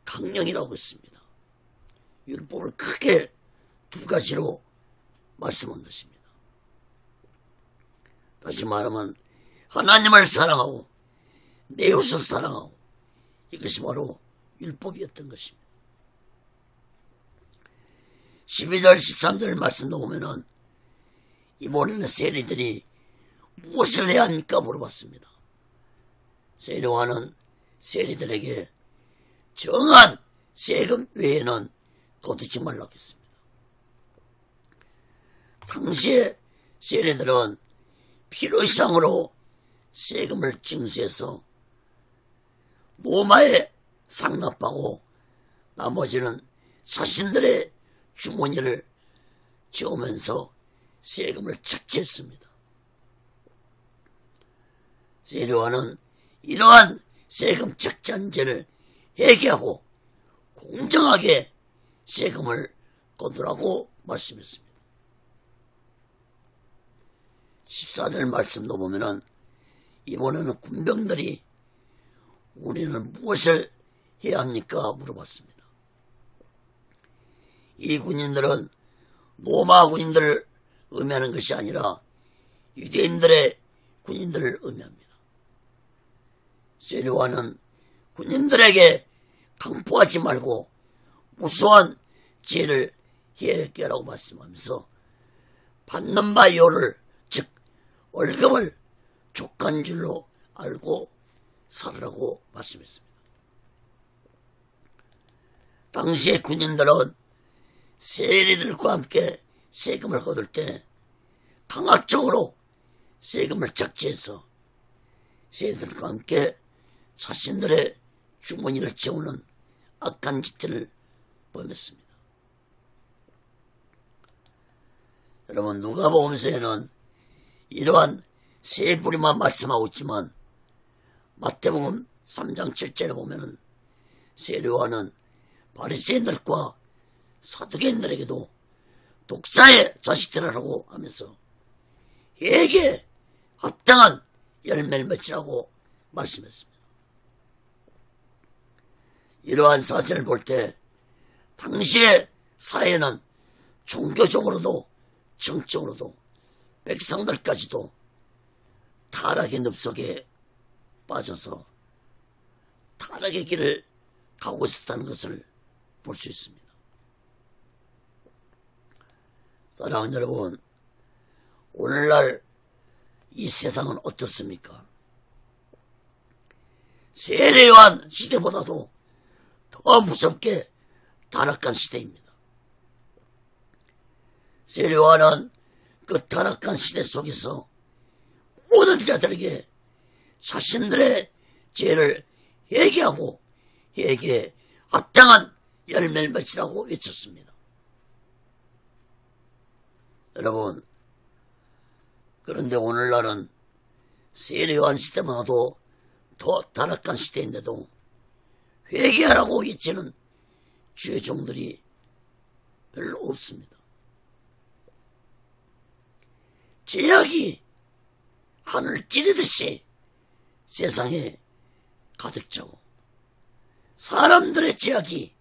강령이라고 했습니다. 율법을 크게 두 가지로 말씀한 것입니다. 다시 말하면 하나님을 사랑하고 내 이웃을 사랑하고, 이것이 바로 율법이었던 것입니다. 12절 13절 말씀도 보면은 이번에는 세리들이 무엇을 해야 합니까? 물어봤습니다. 세례 요한은 세리들에게 정한 세금 외에는 거두지 말라고 했습니다. 당시에 세리들은 필요 이상으로 세금을 징수해서 노마에 상납하고 나머지는 자신들의 주머니를 채우면서 세금을 착취했습니다. 세례 요한은 이러한 세금 착취한 죄를 회개하고 공정하게 세금을 거두라고 말씀했습니다. 14절 말씀도 보면은 이번에는 군병들이 우리는 무엇을 해야 합니까? 물어봤습니다. 이 군인들은 로마 군인들을 의미하는 것이 아니라 유대인들의 군인들을 의미합니다. 세례 요한은 군인들에게 강포하지 말고 무수한 죄를 회개하라고 말씀하면서 받는 바 요를, 즉 월급을 족한 줄로 알고 살으라고 말씀했습니다. 당시의 군인들은 세리들과 함께 세금을 거둘 때 강압적으로 세금을 착취해서 세리들과 함께 자신들의 주머니를 채우는 악한 짓들을 범했습니다. 여러분, 누가복음서에는 이러한 세 부류만 말씀하고 있지만 마태복음 3장 7절에 보면은 세례 요한은 바리새인들과 사두개인들에게도 독사의 자식들이라고 하면서 회개에 합당한 열매를 맺으라고 말씀했습니다. 이러한 사실을 볼 때 당시의 사회는 종교적으로도 정적으로도 백성들까지도 타락의 늪속에 빠져서 타락의 길을 가고 있었다는 것을 볼 수 있습니다. 사랑하는 여러분, 오늘날 이 세상은 어떻습니까? 세례 요한 시대보다도 더 무섭게 타락한 시대입니다. 세례 요한은 그 타락한 시대 속에서 모든 자들에게 자신들의 죄를 회개하고 회개에 합당한 열매를 맺으라고 외쳤습니다. 여러분, 그런데 오늘날은 세례 요한 시대보다도 더 타락한 시대인데도 회개하라고 외치는 주의 종들이 별로 없습니다. 죄악이 하늘을 찌르듯이 세상에 가득 차고 사람들의 죄악이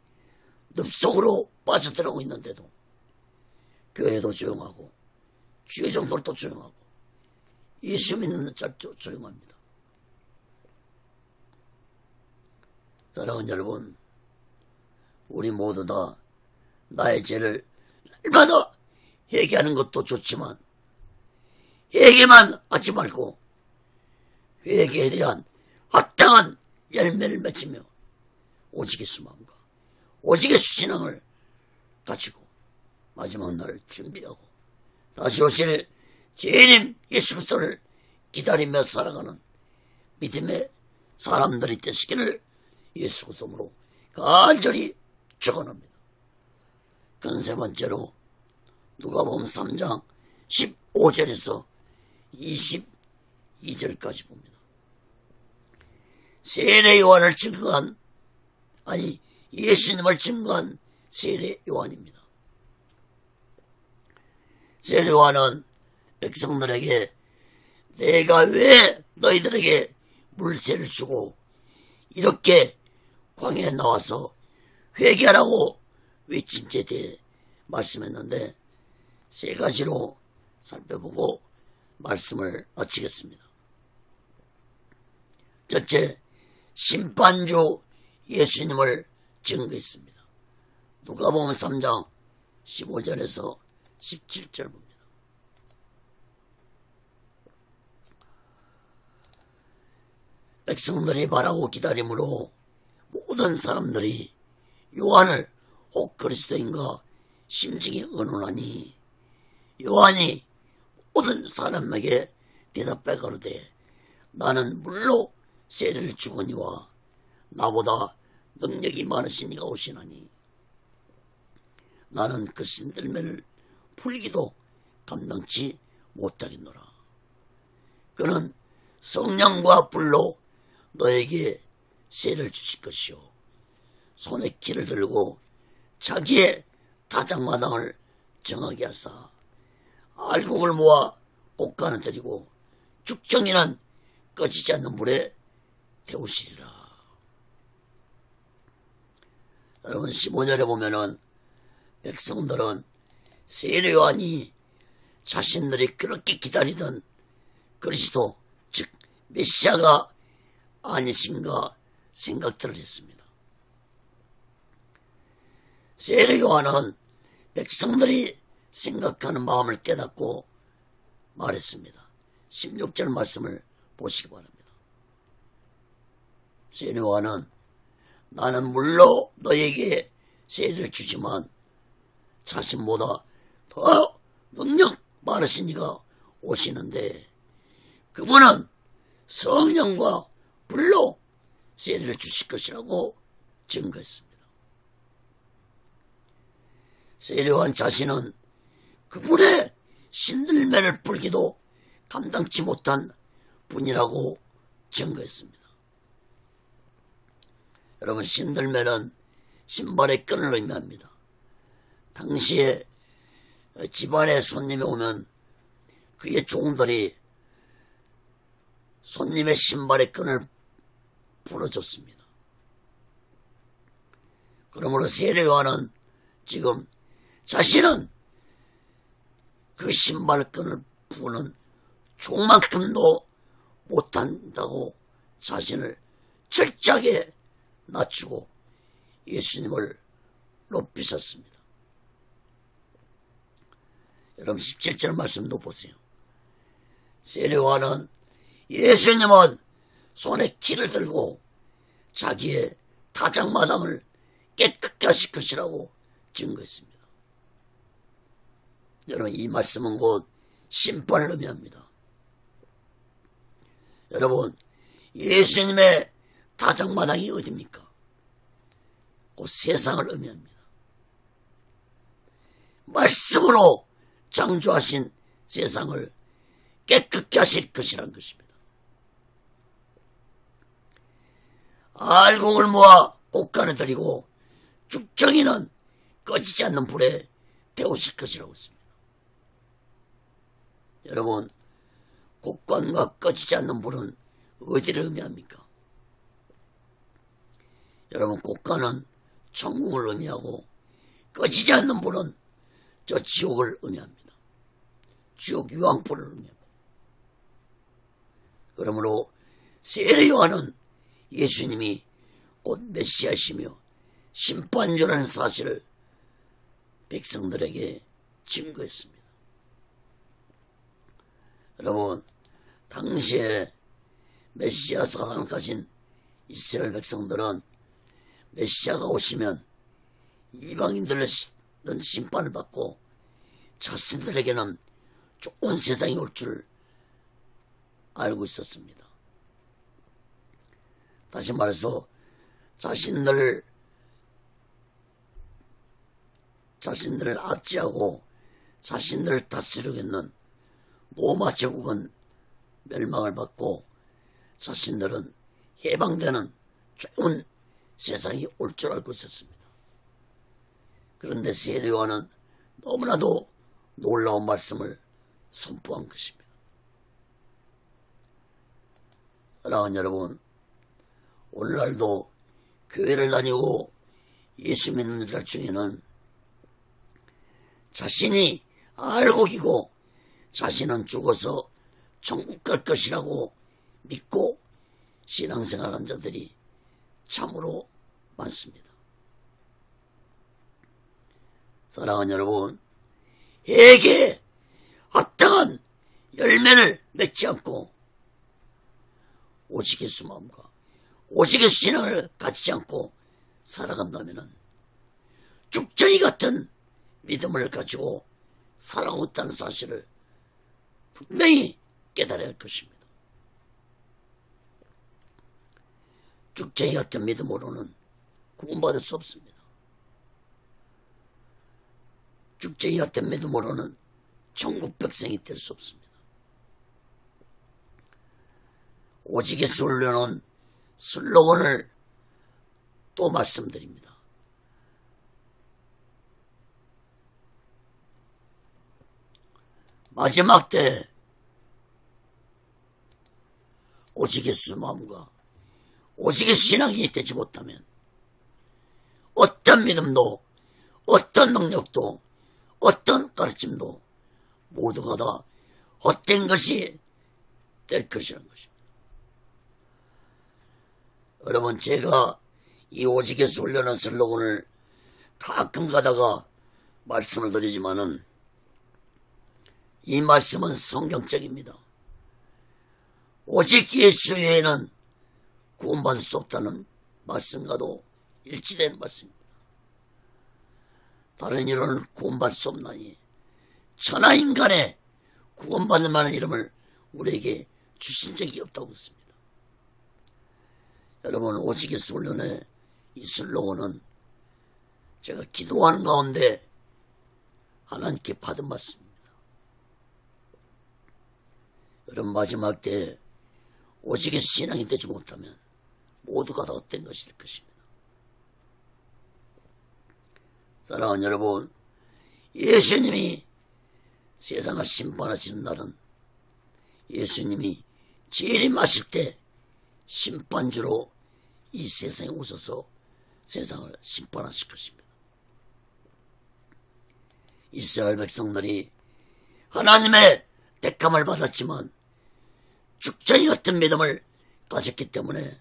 늪속으로 빠져들어가고 있는데도 교회도 조용하고 주의 종들도 조용하고 예수 믿는 자도 조용합니다. 사랑하는 여러분, 우리 모두 다 나의 죄를 날마다 회개하는 것도 좋지만 회개만 하지 말고 회개에 대한 합당한 열매를 맺으며 오직의 수망과 오직의 신앙을 가지고 마지막 날 준비하고 다시 오실 주님 예수 그리스도를 기다리며 살아가는 믿음의 사람들이 되시기를 예수 그리스도로 간절히 축원합니다. 그런 세 번째로 누가복음 3장 15절에서 22절까지 봅니다. 세례 요한을 증거한, 예수님을 증거한 세례 요한입니다. 세례 요한은 백성들에게 내가 왜 너희들에게 물세를 주고 이렇게 광야에 나와서 회개하라고 외친 죄에 대해 말씀했는데 세 가지로 살펴보고 말씀을 마치겠습니다. 첫째, 심판주 예수님을 증거했습니다. 누가복음 3장 15절에서 17절 봅니다. 백성들이 바라고 기다림으로 모든 사람들이 요한을 혹 그리스도인가 심중에 의논하니 요한이 모든 사람에게 대답해 가로되 나는 물로 세례를 주거니와 나보다 능력이 많으신 이가 오시나니 나는 그 신들매를 풀기도 감당치 못하겠노라. 그는 성령과 불로 너에게 세례를 주실 것이요 손에 키를 들고 자기의 타작마당을 정하게 하사 알곡을 모아 꽃간을 들이고 죽정이는 꺼지지 않는 물에 데우시리라. 여러분 15절에 보면은 백성들은 세례 요한이 자신들이 그렇게 기다리던 그리스도 즉 메시아가 아니신가 생각들을 했습니다. 세례 요한은 백성들이 생각하는 마음을 깨닫고 말했습니다. 16절 말씀을 보시기 바랍니다. 세례 요한은 나는 물로 너에게 세례를 주지만 자신보다 더 능력 많으신 이가 오시는데 그분은 성령과 불로 세례를 주실 것이라고 증거했습니다. 세례 요한 자신은 그분의 신들매를 풀기도 감당치 못한 분이라고 증거했습니다. 여러분, 신들매는 신발의 끈을 의미합니다. 당시에 집안에 손님이 오면 그의 종들이 손님의 신발의 끈을 풀어줬습니다. 그러므로 세례 요한은 지금 자신은 그 신발끈을 푸는 종만큼도 못한다고 자신을 철저하게 낮추고 예수님을 높이셨습니다. 여러분, 17절 말씀도 보세요. 세례 요한은 예수님은 손에 키를 들고 자기의 타작마당을 깨끗게 하실 것이라고 증거했습니다. 여러분, 이 말씀은 곧 심판을 의미합니다. 여러분, 예수님의 타작마당이 어디입니까? 곧 세상을 의미합니다. 말씀으로 창조하신 세상을 깨끗게 하실 것이라는 것입니다. 알곡을 모아 곡간에 들이고 죽정이는 꺼지지 않는 불에 태우실 것이라고 했습니다. 여러분, 곡간과 꺼지지 않는 불은 어디를 의미합니까? 여러분, 곡간은 천국을 의미하고 꺼지지 않는 불은 저 지옥을 의미합니다. 지옥 유황불을 의미합니다. 그러므로 세례 요한은 예수님이 곧 메시아시며 심판주라는 사실을 백성들에게 증거했습니다. 여러분, 당시에 메시아 사상을 가진 이스라엘 백성들은 메시아가 오시면 이방인들은 심판을 받고 자신들에게는 좋은 세상이 올 줄 알고 있었습니다. 다시 말해서 자신들을 압제하고 자신들을 다스리겠는 로마 제국은 멸망을 받고 자신들은 해방되는 좋은 세상이 올 줄 알고 있었습니다. 그런데 세례 요한은 너무나도 놀라운 말씀을 선포한 것입니다. 사랑하는 여러분, 오늘날도 교회를 다니고 예수 믿는 이들 중에는 자신이 알곡이고 자신은 죽어서 천국 갈 것이라고 믿고 신앙생활한 자들이 참으로 많습니다. 사랑하는 여러분, 해에게 합당한 열매를 맺지 않고 오직 예수 마음과 오직 예수 신앙을 가지지 않고 살아간다면 죽정이 같은 믿음을 가지고 살아오고 있다는 사실을 분명히 깨달아야 할 것입니다. 죽정이 같은 믿음으로는 구원받을 수 없습니다. 죽정이 같은 믿음으로는 천국 백성이 될 수 없습니다. 오직 예수를 위한 슬로건을 또 말씀드립니다. 마지막 때 오직 예수 마음과 오직 예수 신앙이 되지 못하면 어떤 믿음도 어떤 능력도 어떤 가르침도 모두가 다 헛된 것이 될 것이라는 것입니다. 여러분, 제가 이 오직 예수 훈련한 슬로건을 가끔 가다가 말씀을 드리지만은 이 말씀은 성경적입니다. 오직 예수 외에는 구원받을 수 없다는 말씀과도 일치되는 말씀입니다. 다른 이름은 구원받을 수 없나니 천하인간의 구원받을 만한 이름을 우리에게 주신 적이 없다고 했습니다. 여러분, 오직 예수 훈련의 이 슬로건은 제가 기도하는 가운데 하나님께 받은 말씀입니다. 그런 마지막 때에 오직에서 신앙이 되지 못하면 모두가 다 헛된 것이 될 것입니다. 사랑하는 여러분, 예수님이 세상을 심판하시는 날은 예수님이 재림하실 때 심판주로 이 세상에 오셔서 세상을 심판하실 것입니다. 이스라엘 백성들이 하나님의 택함을 받았지만 죽정이 같은 믿음을 가졌기 때문에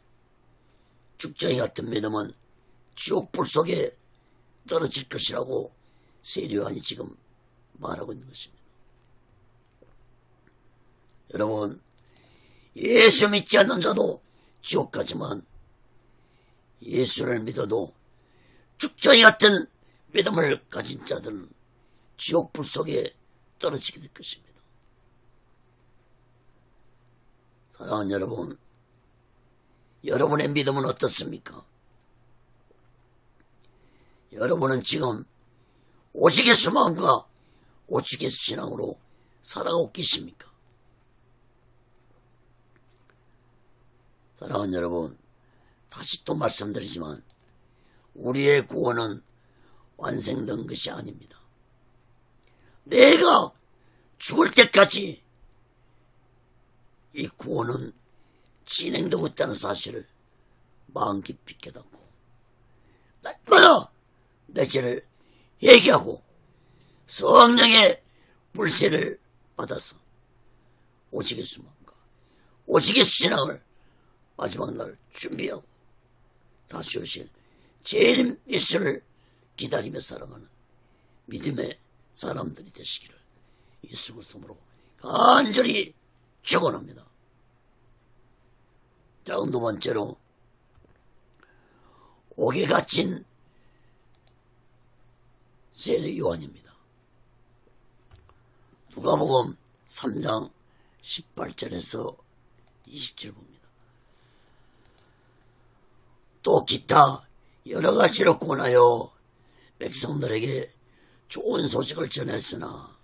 죽정이 같은 믿음은 지옥불 속에 떨어질 것이라고 세례요한이 지금 말하고 있는 것입니다. 여러분, 예수 믿지 않는 자도 지옥 가지만 예수를 믿어도 죽정이 같은 믿음을 가진 자들은 지옥불 속에 떨어지게 될 것입니다. 사랑하는 여러분, 여러분의 믿음은 어떻습니까? 여러분은 지금 오직의 소망과 오직의 신앙으로 살아가고 계십니까? 사랑하는 여러분, 다시 또 말씀드리지만 우리의 구원은 완성된 것이 아닙니다. 내가 죽을 때까지 이 구원은 진행되고 있다는 사실을 마음 깊이 깨닫고 날마다 내 죄를 회개하고 성령의 불세를 받아서 오직의 소망과 오직의 신앙을 마지막 날 준비하고 다시 오실 재림 예수를 기다리며 살아가는 믿음의 사람들이 되시기를 예수 그리스도로 간절히 축원합니다. 자, 두 번째로 옥에 갇힌 세례 요한입니다. 누가복음 3장 18절에서 20절 봅니다. 또 기타 여러 가지로 권하여 백성들에게 좋은 소식을 전했으나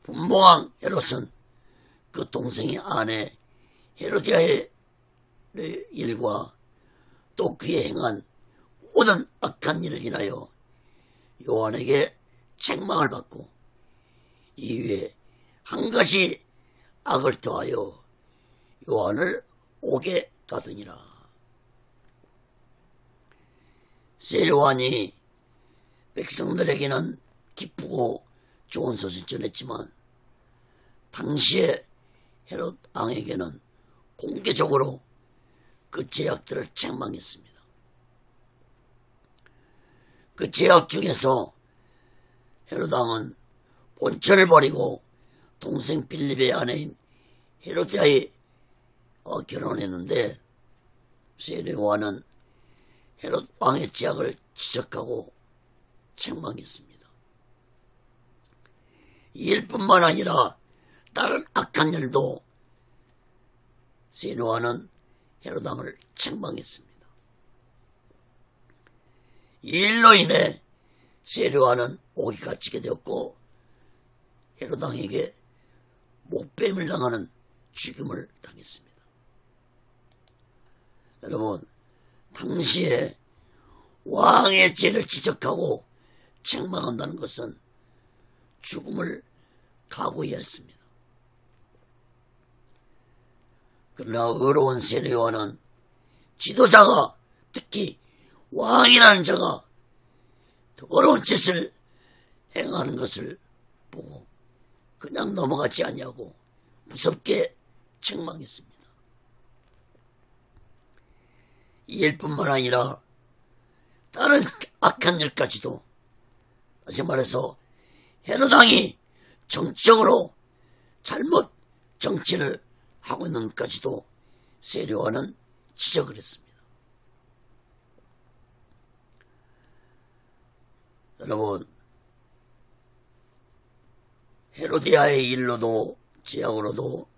분봉왕 헤롯은 그 동생의 아내 헤로디아의 일과 또 그의 행한 모든 악한 일을 인하여 요한에게 책망을 받고 이후에 한 가지 악을 더하여 요한을 옥에 가두니라. 세례요한이 백성들에게는 기쁘고 좋은 소식 전했지만 당시에 헤롯 왕에게는 공개적으로 그 죄악들을 책망했습니다. 그 죄악 중에서 헤롯 왕은 본처를 버리고 동생 빌립의 아내인 헤로디아에 결혼했는데 세례 요한은 헤롯 왕의 죄악을 지적하고 책망했습니다. 이 일뿐만 아니라 다른 악한 일도 세례 요한은 헤롯 왕을 책망했습니다. 이 일로 인해 세례 요한은 옥에 갇히게 되었고 헤롯 왕에게 목뱀을 당하는 죽임을 당했습니다. 여러분, 당시에 왕의 죄를 지적하고 책망한다는 것은 죽음을 각오해야 했습니다. 그러나 의로운 세례 요한은 지도자가, 특히 왕이라는 자가 더러운 짓을 행하는 것을 보고 그냥 넘어가지 아니하고 무섭게 책망했습니다. 이 일뿐만 아니라 다른 악한 일까지도, 다시 말해서 헤롯 왕이 정적으로 잘못 정치를 하고 있는 것까지도 세례 요한은 지적을 했습니다. 여러분, 헤로디아의 일로도 죄악으로도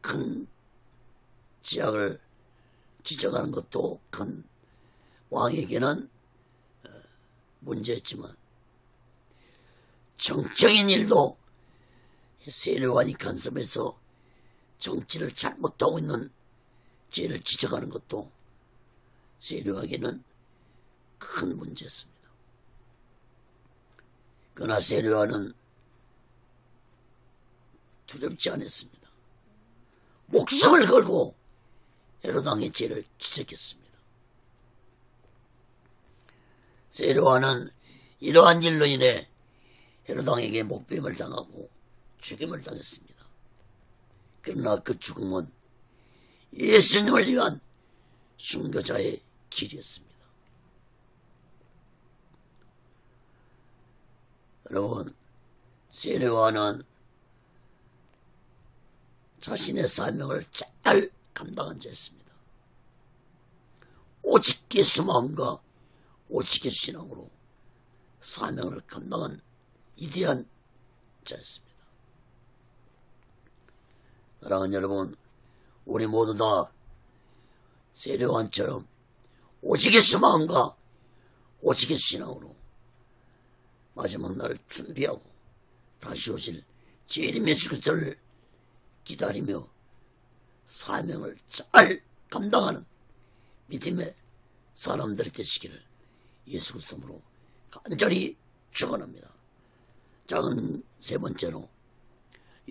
큰 죄악을 지적하는 것도 큰 왕에게는 문제였지만 정적인 일도 세례요한이 간섭해서 정치를 잘못하고 있는 죄를 지적하는 것도 세례요한에게는 큰 문제였습니다. 그러나 세례요한은 두렵지 않았습니다. 목숨을 걸고 헤롯 왕의 죄를 지적했습니다. 세례요한은 이러한 일로 인해 헤롯왕에게 목배임을 당하고 죽임을 당했습니다. 그러나 그 죽음은 예수님을 위한 순교자의 길이었습니다. 여러분, 세례요한은 자신의 사명을 잘 감당한 자였습니다. 오직 예수 마음과 오직 예수 신앙으로 사명을 감당한 위대한 자였습니다. 사랑하는 여러분, 우리 모두 다 세례요한처럼 오직 예수 마음과 오직 예수 신앙으로 마지막 날을 준비하고 다시 오실 주님 예수 그리스도를 기다리며 사명을 잘 감당하는 믿음의 사람들이 되시기를 예수 그리스도로 간절히 축원합니다. 작은 세 번째로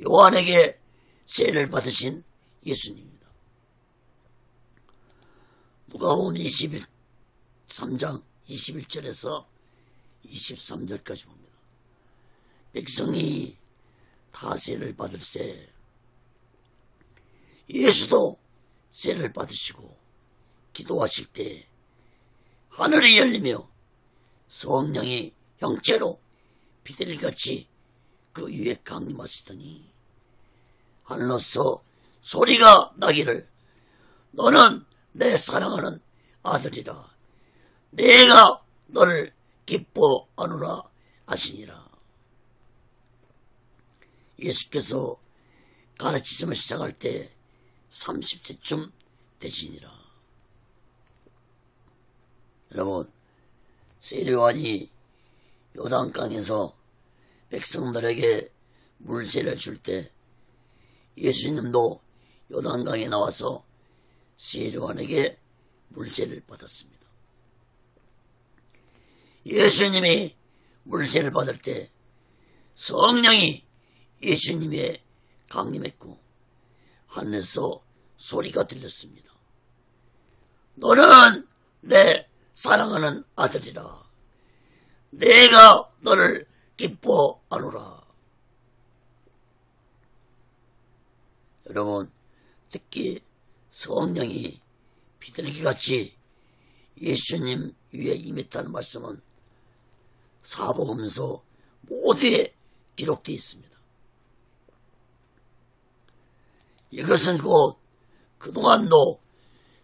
요한에게 세례를 받으신 예수님입니다. 누가복음 23장 21절에서 23절까지 봅니다. 백성이 다 세례를 받을 때 예수도 세례를 받으시고 기도하실 때 하늘이 열리며 성령이 형체로 비둘기같이 그 위에 강림하시더니 하늘로서 소리가 나기를 너는 내 사랑하는 아들이라 내가 너를 기뻐하노라 하시니라. 예수께서 가르치심을 시작할 때 30세쯤 되시니라. 여러분, 세례요한이 요단강에서 백성들에게 물세를 줄 때 예수님도 요단강에 나와서 세례요한에게 물세를 받았습니다. 예수님이 물세를 받을 때 성령이 예수님의 강림했고 하늘에서 소리가 들렸습니다. 너는 내 사랑하는 아들이라 내가 너를 기뻐하노라. 여러분, 특히 성령이 비둘기같이 예수님 위에 임했다는 말씀은 사복음서 모두에 기록되어 있습니다. 이것은 곧 그동안도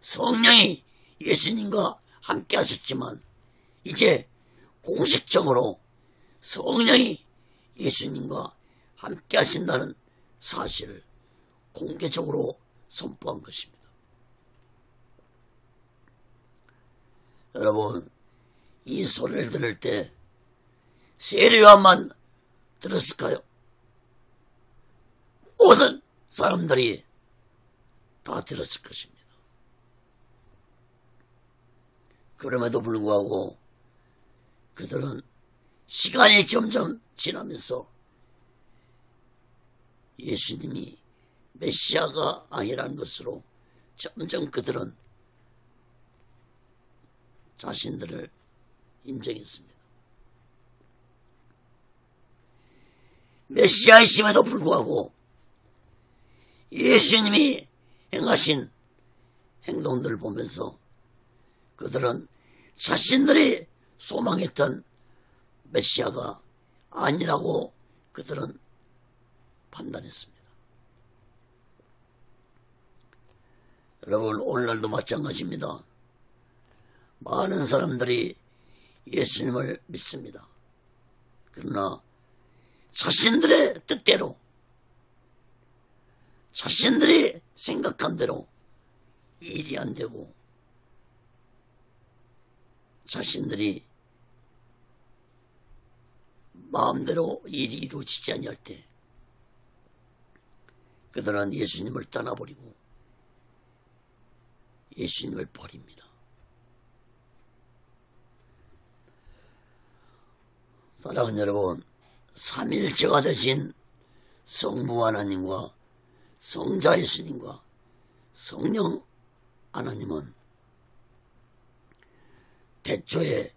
성령이 예수님과 함께 하셨지만 이제 공식적으로 성령이 예수님과 함께 하신다는 사실을 공개적으로 선포한 것입니다. 여러분, 이 소리를 들을 때 세례요한만 들었을까요? 모든 사람들이 다 들었을 것입니다. 그럼에도 불구하고 그들은 시간이 점점 지나면서 예수님이 메시아가 아니라는 것으로 점점 그들은 자신들을 인정했습니다. 메시아이심에도 불구하고 예수님이 행하신 행동들을 보면서 그들은 자신들이 소망했던 메시아가 아니라고 그들은 판단했습니다. 여러분, 오늘날도 마찬가지입니다. 많은 사람들이 예수님을 믿습니다. 그러나 자신들의 뜻대로 자신들이 생각한 대로 일이 안 되고 자신들이 마음대로 일이 이루어지지 아니할 때 그들은 예수님을 떠나버리고 예수님을 버립니다. 사랑하는 여러분, 삼일체가 되신 성부 하나님과 성자 예수님과 성령 하나님은 태초에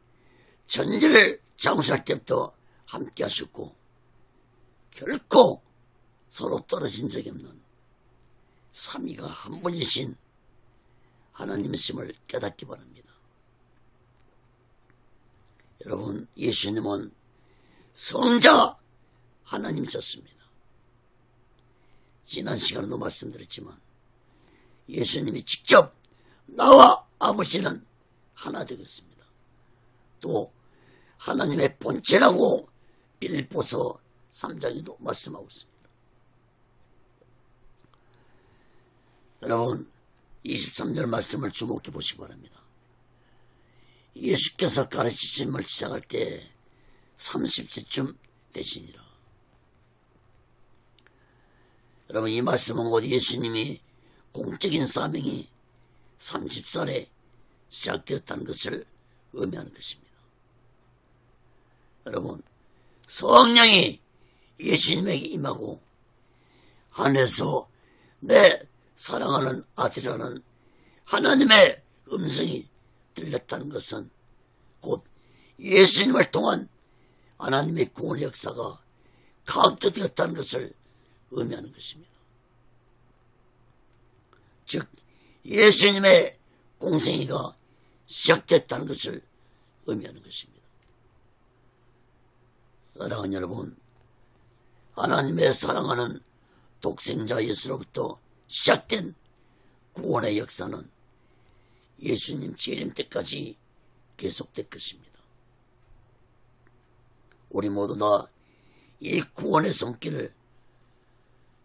천지를 창조할 때부터 함께 하셨고 결코 서로 떨어진 적이 없는 삼위가 한 분이신 하나님이심을 깨닫기 바랍니다. 여러분, 예수님은 성자 하나님이셨습니다. 지난 시간에도 말씀드렸지만 예수님이 직접 나와 아버지는 하나 되겠습니다. 또 하나님의 본체라고 빌립보서 3장에도 말씀하고 있습니다. 여러분, 23절 말씀을 주목해 보시기 바랍니다. 예수께서 가르치심을 시작할 때 30세쯤 되시니라. 여러분, 이 말씀은 곧 예수님이 공적인 사명이 30살에 시작되었다는 것을 의미하는 것입니다. 여러분, 성령이 예수님에게 임하고 하늘에서 내 사랑하는 아들이라는 하나님의 음성이 들렸다는 것은 곧 예수님을 통한 하나님의 구원의 역사가 가속되었다는 것을 의미하는 것입니다. 즉 예수님의 공생애가 시작됐다는 것을 의미하는 것입니다. 사랑하는 여러분, 하나님의 사랑하는 독생자 예수로부터 시작된 구원의 역사는 예수님 재림 때까지 계속될 것입니다. 우리 모두 다 이 구원의 손길을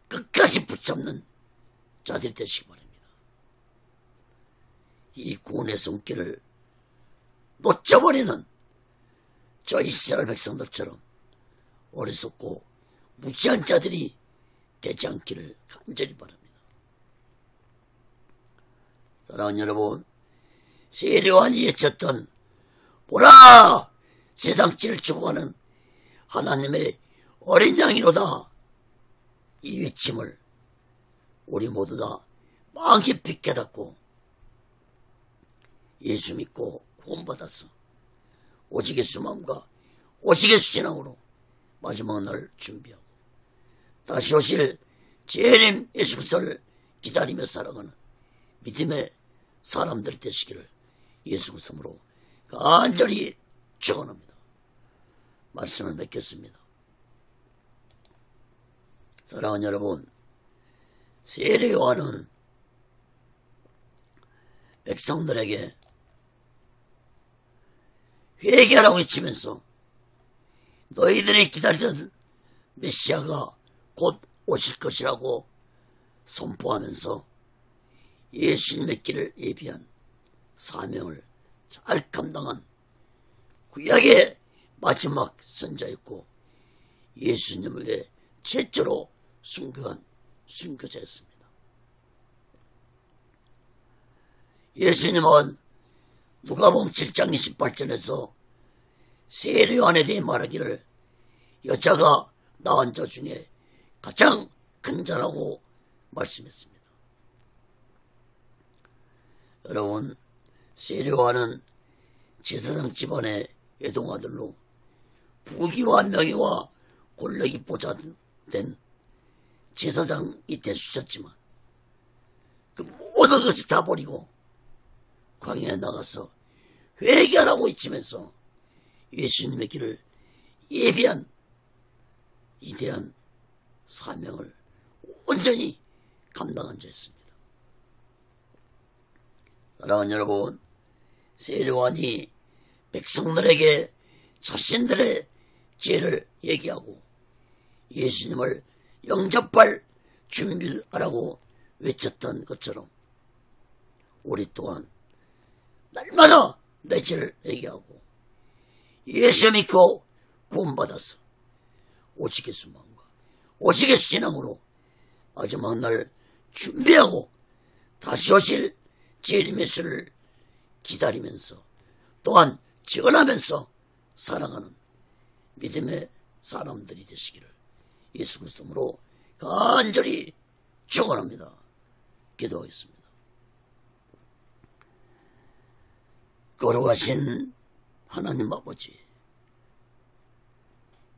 끝까지 붙잡는 자들이 되시기 바랍니다. 이 구원의 손길을 놓쳐버리는 저 이스라엘 백성들처럼 어리석고 무지한 자들이 되지 않기를 간절히 바랍니다. 사랑하는 여러분, 세례요한이 외쳤던 보라! 세상 죄를 죽어가는 하나님의 어린 양이로다, 이 외침을 우리 모두 다 마음 깊이 깨닫고 예수 믿고 구원받아서 오직의 수마음과 오직의 신앙으로 마지막 날을 준비하고 다시 오실 재림 예수 그리스도를 기다리며 살아가는 믿음의 사람들이 되시기를 예수 그리스도로 간절히 축원합니다. 말씀을 맺겠습니다. 사랑하는 여러분, 세례 요한은 백성들에게 회개하라고 외치면서 너희들이 기다리던 메시아가 곧 오실 것이라고 선포하면서 예수님의 길을 예비한 사명을 잘 감당한 구약의 마지막 선자였고 예수님을 위해 최초로 순교한 순교자였습니다. 예수님은 누가복음 7장 28절에서 세례 요한에 대해 말하기를 여자가 낳은 자 중에 가장 큰 자라고 말씀했습니다. 여러분, 세례 요한은 제사장 집안의 애동아들로 부귀와 명예와 권력이 보좌된 제사장이 되주셨지만 그 모든 것을 다 버리고 광야에 나가서 회개하라고 외치면서 예수님의 길을 예비한 위대한 사명을 온전히 감당한 자였습니다. 사랑하는 여러분, 세례 요한이 백성들에게 자신들의 죄를 얘기하고 예수님을 영접할 준비를 하라고 외쳤던 것처럼 우리 또한 날마다 내 죄를 얘기하고 예수 믿고 구원받아서 오직의 소망과 오직의 신앙으로 마지막 날 준비하고 다시 오실 재림 예수를 기다리면서 또한 전하면서 살아가는 믿음의 사람들이 되시기를 예수 그리스도로 간절히 축원합니다. 기도하겠습니다. 거룩하신 하나님 아버지,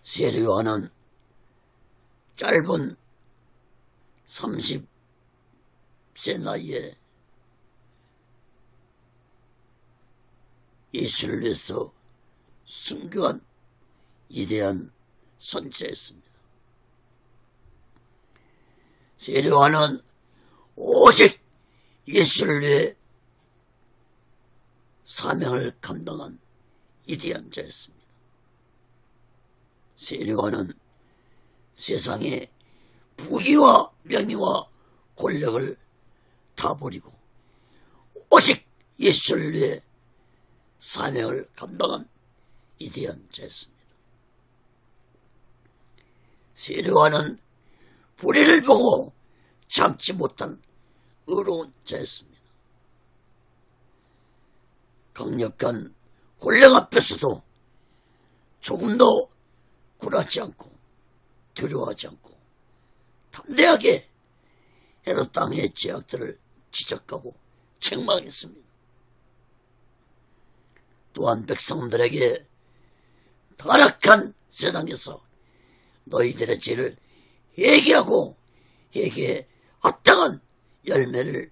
세례 요한은 짧은 30세 나이에 예수를 위해서 순교한 위대한 선지자였습니다. 세례 요한은 오직 예수를 위해 사명을 감당한 위대한 자였습니다. 세례 요한은 세상의 부귀와 명예와 권력을 다 버리고 오직 예수를 위해 사명을 감당한 위대한 자였습니다. 세례 요한은 불의를 보고 참지 못한 의로운 자였습니다. 강력한 권력 앞에서도 조금도 굴하지 않고 두려워하지 않고 담대하게 헤롯 땅의 죄악들을 지적하고 책망했습니다. 또한 백성들에게 타락한 세상에서 너희들의 죄를 회개하고 회개에 합당한 열매를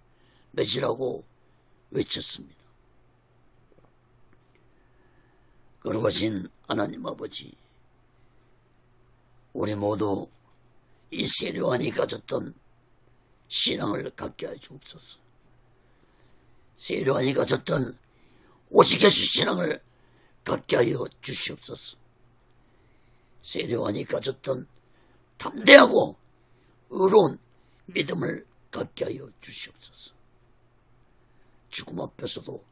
맺으라고 외쳤습니다. 거룩하신 하나님 아버지, 우리 모두 이 세례 요한이 가졌던 신앙을 갖게 하여 주옵소서. 세례 요한이 가졌던 오직 예수 신앙을 갖게 하여 주시옵소서. 세례 요한이 가졌던 담대하고 의로운 믿음을 갖게 하여 주시옵소서. 죽음 앞에서도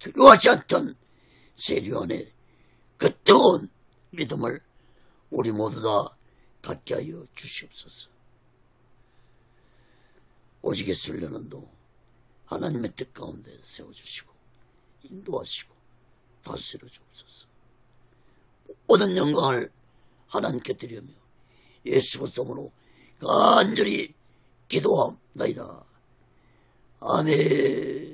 두려워하지 않던 세례 요한의 그 뜨거운 믿음을 우리 모두 다 갖게 하여 주시옵소서. 오직 예수를 연한도 하나님의 뜻 가운데 세워주시고 인도하시고 다스려 주옵소서. 모든 영광을 하나님께 드리며 예수 그리스도로 간절히 기도합니다. 아멘.